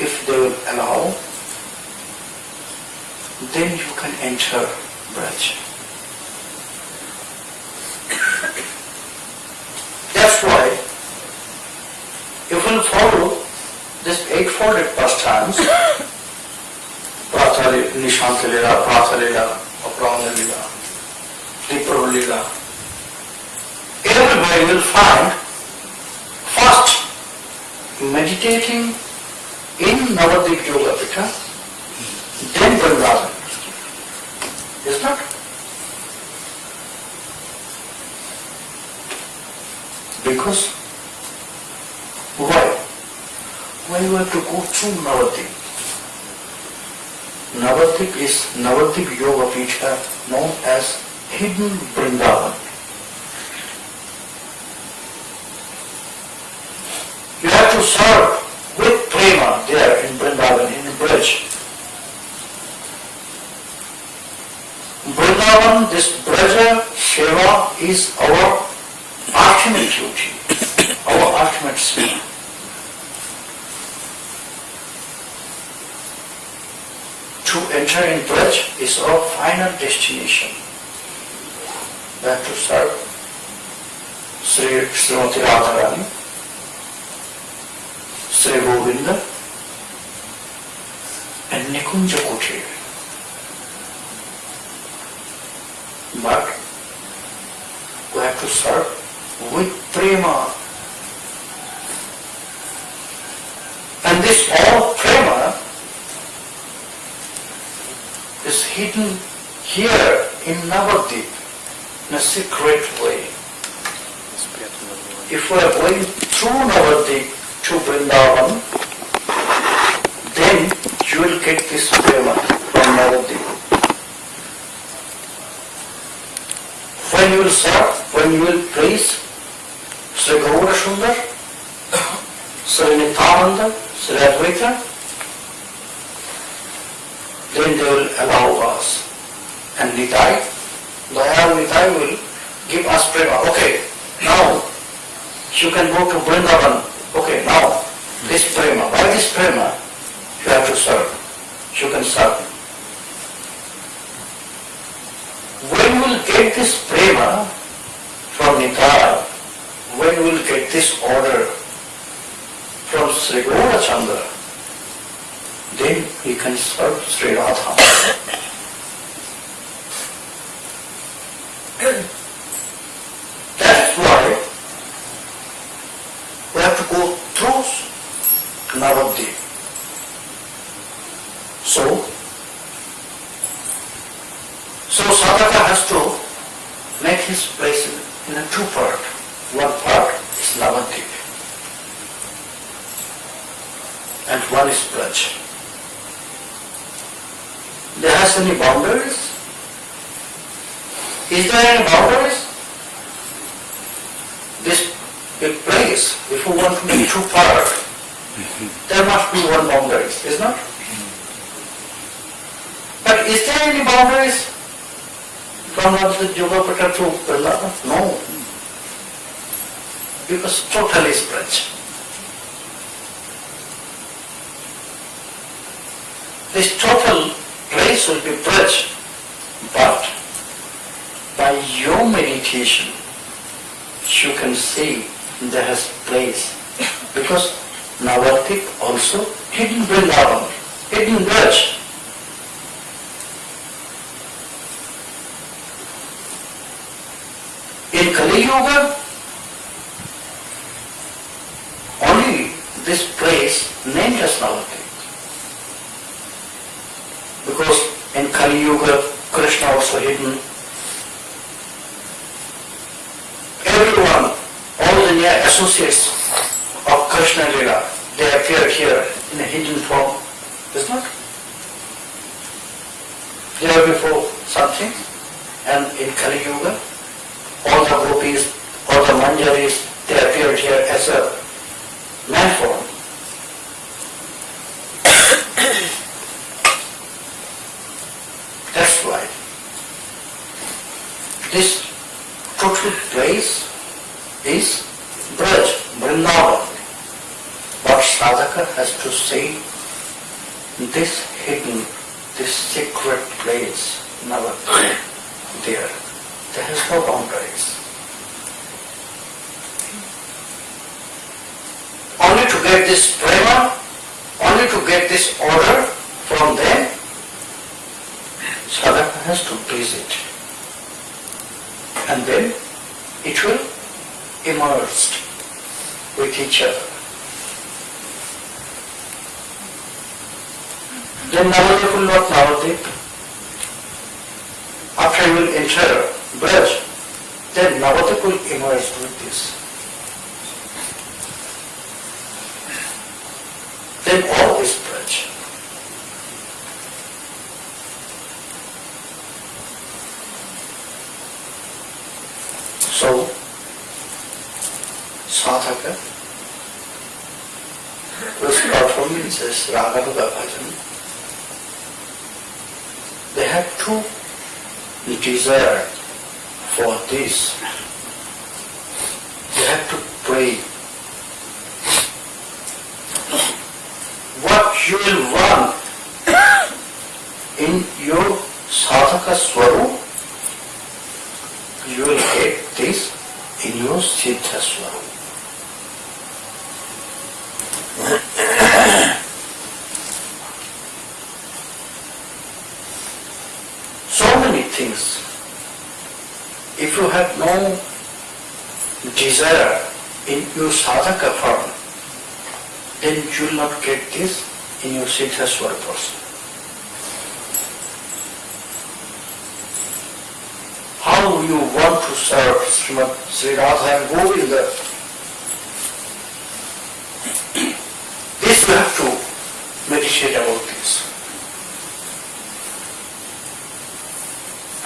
Speaker 2: If they will allow, then you can enter Braj. That's why if you follow this eightfold pastimes, Pratha Nishanta Lila, Pratha Lila, Aprana Lila, Tripura Lila, everywhere you will find first meditating in Navadvip Yoga Pitha, then Vrindavan. Is not? Because why? Why you have to go through Navadvip? Navadvip is Navadvip Yoga Pitha, known as hidden Vrindavan. You have to serve with Prema there in Vrindavan, in Braj. Vrindavan, this Braja Seva is our ultimate duty, our ultimate sin. To enter in Braj is our final destination. We have to serve Srimati Radharani, Sri Govinda, and Nikunja Kutir. But we have to serve with Prema. And this all Prema is hidden here in Navadvip in a secret way. If we are going through Navadvip to Vrindavan, then you will get this Prema from Navadvip. When you will serve, when you will praise Sri Gaura Sundar, Sri Nityananda, Sri Advaita, then they will allow us. And Nitai, Dayal Nitai will give us Prema. Okay, now you can go to Vrindavan. Okay, now this Prema. By this Prema, you have to serve. You can serve. When you will get this Prema from Nitai, when you will get this order from Sri Gaurachandra, then he can serve Sri Radha. That's why we have to go through Navadvip. So sadhaka has to make his place in a two part. One part is Navadvip and one is Braj. There has any boundaries? Is there any boundaries? This big place, if you want to make two parts, there must be one boundaries, is not? But is there any boundaries from the Yoga Pita to Vrindavan? No. Because total is Braj. This total place will be Braj, but by your meditation, you can see there has place. Because Navadvip also hidden Vrindavan, hidden Braj. In Kali Yuga, only this place named as Navadvip. Because in Kali Yuga, Krishna also hidden. Everyone, all the near associates of Krishna Lila, they appear here in a hidden form. Is not? They are before something, and in Kali Yuga, all the gopis, all the manjaris, they appeared here as a man form. That's why this total place is Braj, Vrindavan. But sadhaka has to see this hidden, this secret place, never there. There has no boundaries. Only to get this prema, only to get this order from them, sadhaka has to please it. And then it will emerge with each other. Then Navadip will not Navadip. After you will enter Braj, then Navadip will emerge with this. Then all is Braj. So, sadhaka was performing this Raganuga Bhakti. They have to desire for this. They have to pray. What you will want in your sadhaka swarup, you will get this in your siddha swarup. So many things. If you have no desire in your sadhaka form, then you will not get this in your siddha swarup also. How you want to serve Srimati Radharani and Govinda, this you have to meditate about this.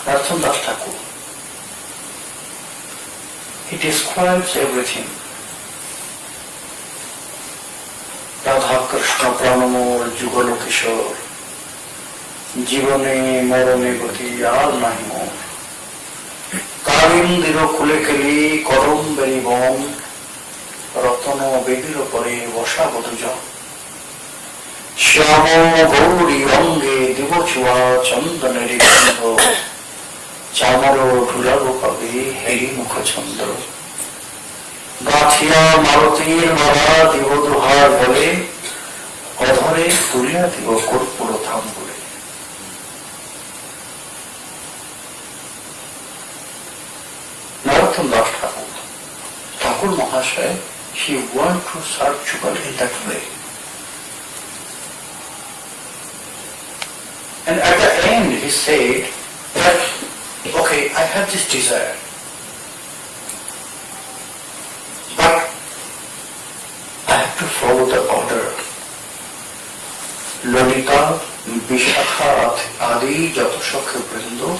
Speaker 2: Nityananda Thakur, he describes everything. Radha Krishna Pranamor Jugalo Kishore, Jivane Morone Gati Al Nahimo, Karim Diro Kulekeli Korum Beribon, Ratano Bediro Pare Vasha Bodujan, Shamo Gauri Range Divochua Chandaneri Kando, Chamaro Tulago Kavi Heri Mukha Chandro. গাথিয়া মারতির মালা দিব দুহার বলে অধরে তুলিয়া দিব কর্পূর থাম বলে। Nityananda Prabhu, Thakur Mahasaya, he wanted to serve Jugal in that way. And at the end he said that, okay, I have this desire. But I have to follow the order. Lalita, Vishakha, Adi, Jatashakha Brindo,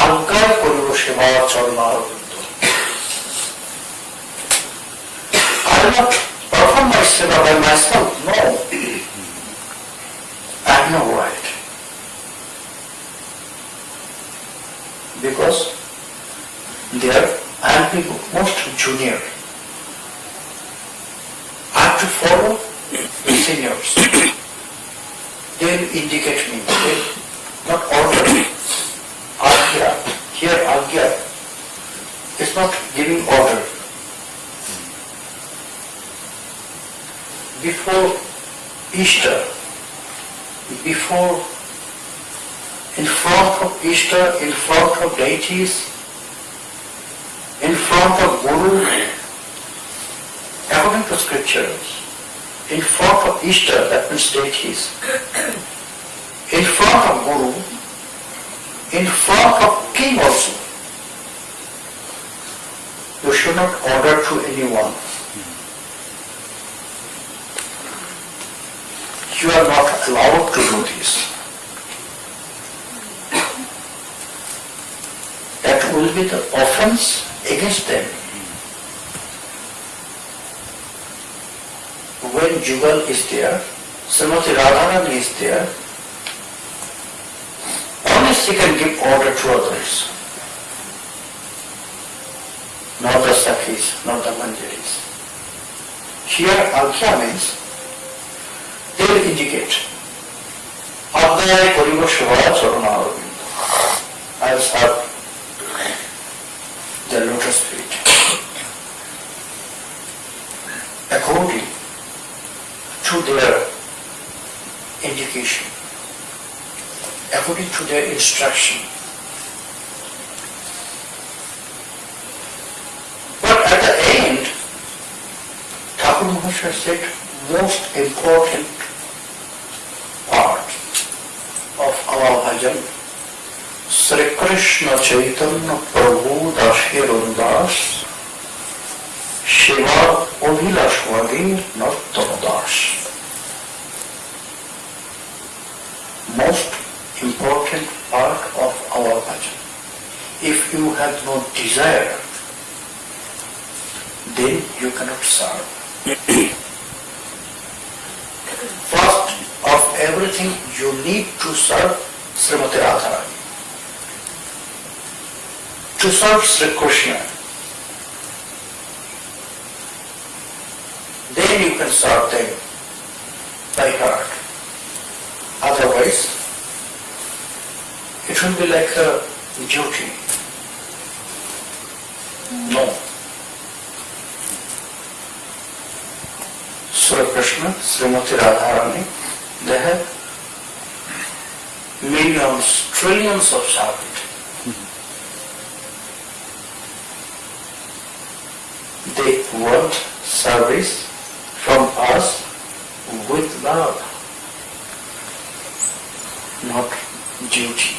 Speaker 2: Alkai Purivo Shiva Charnara Brindo. I will not perform my seva by myself, no. I have no right. Because there I am the most junior. I have to follow the seniors. They will indicate me, they will not order me. Agya, here Agya is not giving order. Before Easter, in front of Easter, in front of deities, in front of Guru, according to scriptures, in front of Easter, that means deities, in front of Guru, in front of king also, you should not order to anyone. You are not allowed to do this. That will be the offense against them. When Jugal is there, Srimati Radharani is there, only she can give order to others. Not the Sakhis, not the Manjaris. Here Agya means they will indicate. Adhyaya Koriba Shiva Charana. I will serve the lotus feet according to their indication, according to their instruction. But at the end, Thakur Mahasaya said, most important part of our bhajan, Sri Krishna Chaitanya Prabhu Dashe Rundas Shiva Abhilashwadi Nartamadas. Most important part of our bhajan. If you have no desire, then you cannot serve. First of everything, you need to serve Srimati Radharani. To serve Sri Krishna. Then you can serve them by heart. Otherwise, it will be like a duty. No. Sri Krishna, Srimati Radharani, they have millions, trillions of servants. They want service from us with love, not duty.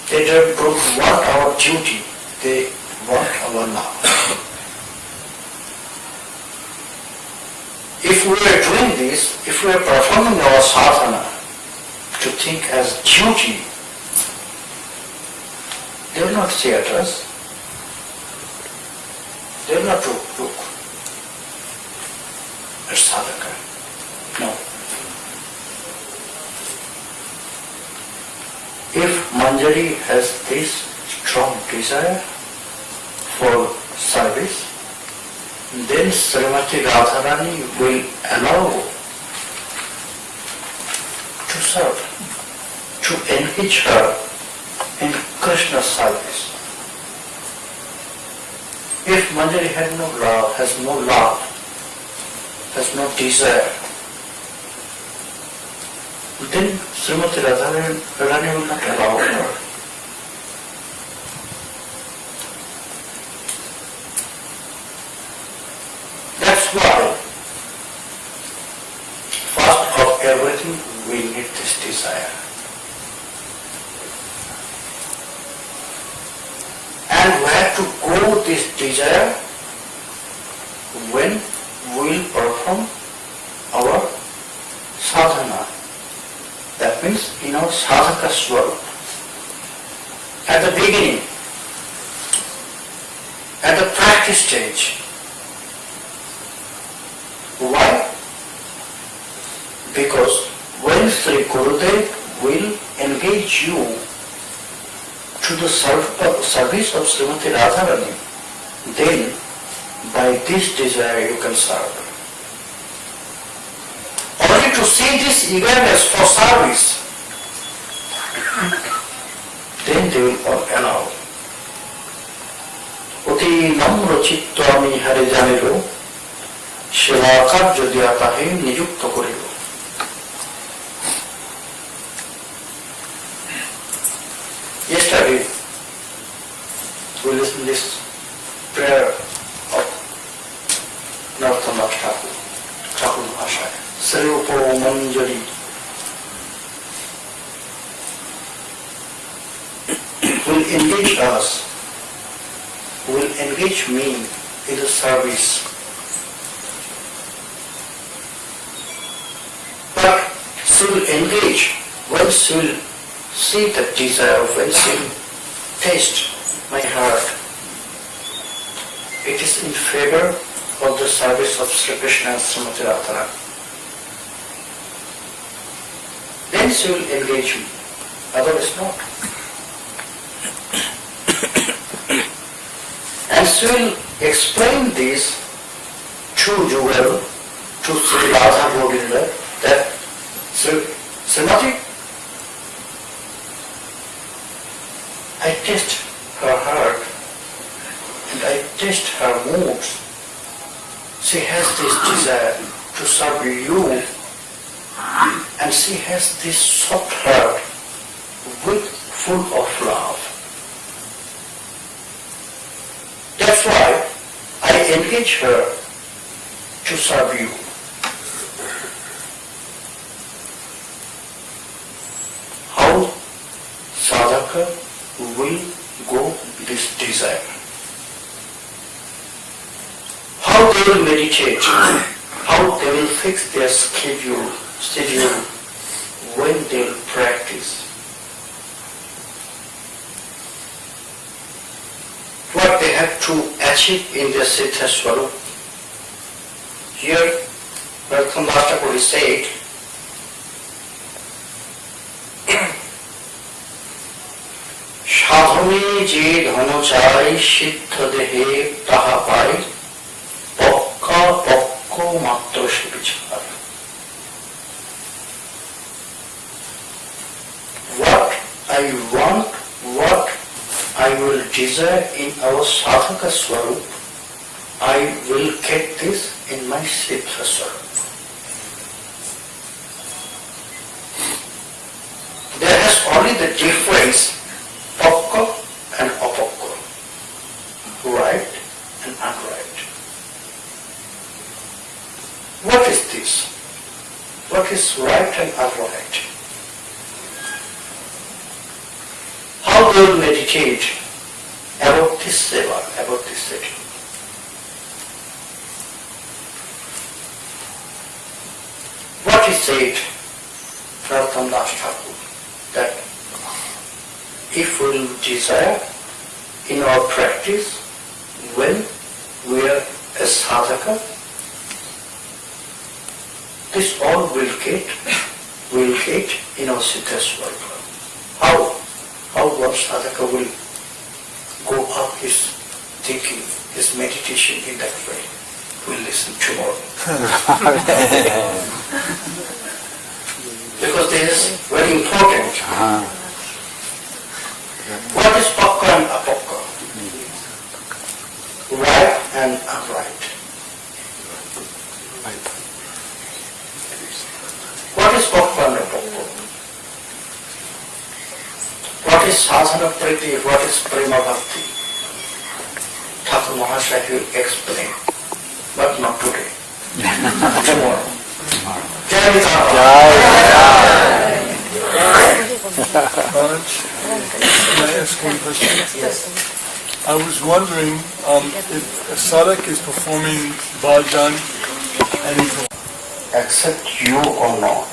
Speaker 2: They don't want our duty, they want our love. If we are doing this, if we are performing our sadhana to think as duty, they will not say at us. They will not look at sadhaka. No. If manjari has this strong desire for service, then Srimati Radharani will allow to serve, to engage her in Krishna's service. If manjari has no love, has no desire, then Srimati Radharani will not allow her. That's why, first of everything, we need this desire. And we have to grow this desire when we will perform our sadhana. That means in our sadhaka swarup. At the beginning, at the practice stage. Why? Because when Sri Gurudev will engage you to the service of Srimati Radharani, then by this desire you can serve. Only to see this eagerness for service, then they will allow. Oti namra chitta ami hare janiro, shiva karya diyatahe niyukta koribo. Yesterday, we listened to this prayer of Nityananda Prabhu, Thakur Mahasaya. Sriupo manjari. Will engage us, will engage me in the service. But she will engage when she will see the desire, when she will taste my heart. It is in favor of the service of Sri Krishna and Srimati Radharani. Then she will engage me, otherwise not. And she will explain this to Jewel, to Sri Rādhā-kuṇḍa, that Srimati, I test her heart and I test her moods. She has this desire to serve you and she has this soft heart with full of love. That's why I engage her to serve you. How sadhaka will go with this desire? How they will meditate, how they will fix their schedule when they will practice. What they have to achieve in their Siddha Swarup. Here, Nityananda Prabhu said, সাধনে যে ধন চাই সিদ্ধ দেহে তাহা পাই পক্কা পক্ষ মাত্র সে বিচার. What I want, what I will desire in our sadhaka swarup, I will get this in my siddha swarup. There has only the difference pakka and apakka, right and unright. What is this? What is right and unright? How they will meditate about this seva, about this setting. What is said from last Thakur, that if we will desire in our practice when we are a sadhaka, this all will get in our siddha swarupa. How one sadhaka will go up his thinking, his meditation in that way. We'll listen tomorrow. Because this is very important. What is pakka and apakka? Right and unright. What is pakka and apakka? What is sadhana priti? What is Prema Bhakti? Thakur Mahasaya will explain, but not today. Tomorrow. Jai
Speaker 4: Maharaj, can I ask one question?
Speaker 2: Yes.
Speaker 4: I was wondering if a sadhak is performing bhajan and he
Speaker 2: Accept you or not.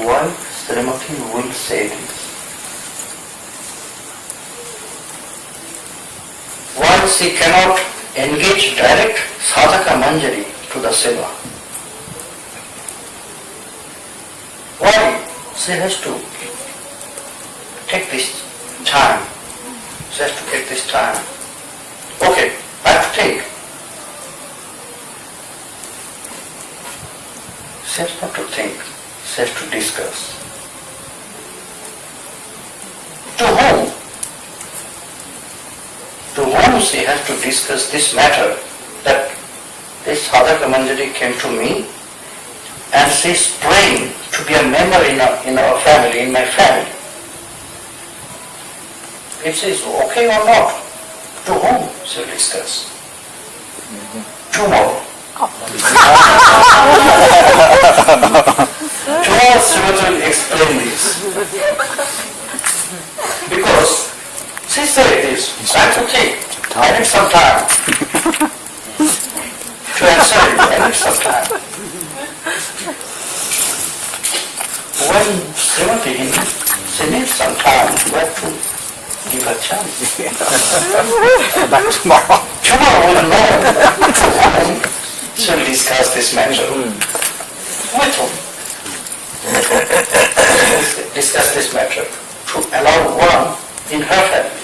Speaker 2: Why Srimati will say this? Why she cannot engage direct sadhaka manjari to the seva? Why she has to take this time? She has to take this time. Okay, I have to take. She has not to think. She has to discuss. To whom? To whom she has to discuss this matter, that this sadhaka manjari came to me and she is praying to be a member in our family, in my family. If she is okay or not, to whom she will discuss? Tomorrow. Tomorrow Srimati will explain this. Because she said this, I have to think, I need some time. To answer it, I need some time. When Srimati, she needs some time, we have to give her a chance.
Speaker 1: Back tomorrow.
Speaker 2: Tomorrow we'll know to whom she will discuss this matter. With whom? Discuss this matter to allow one in her family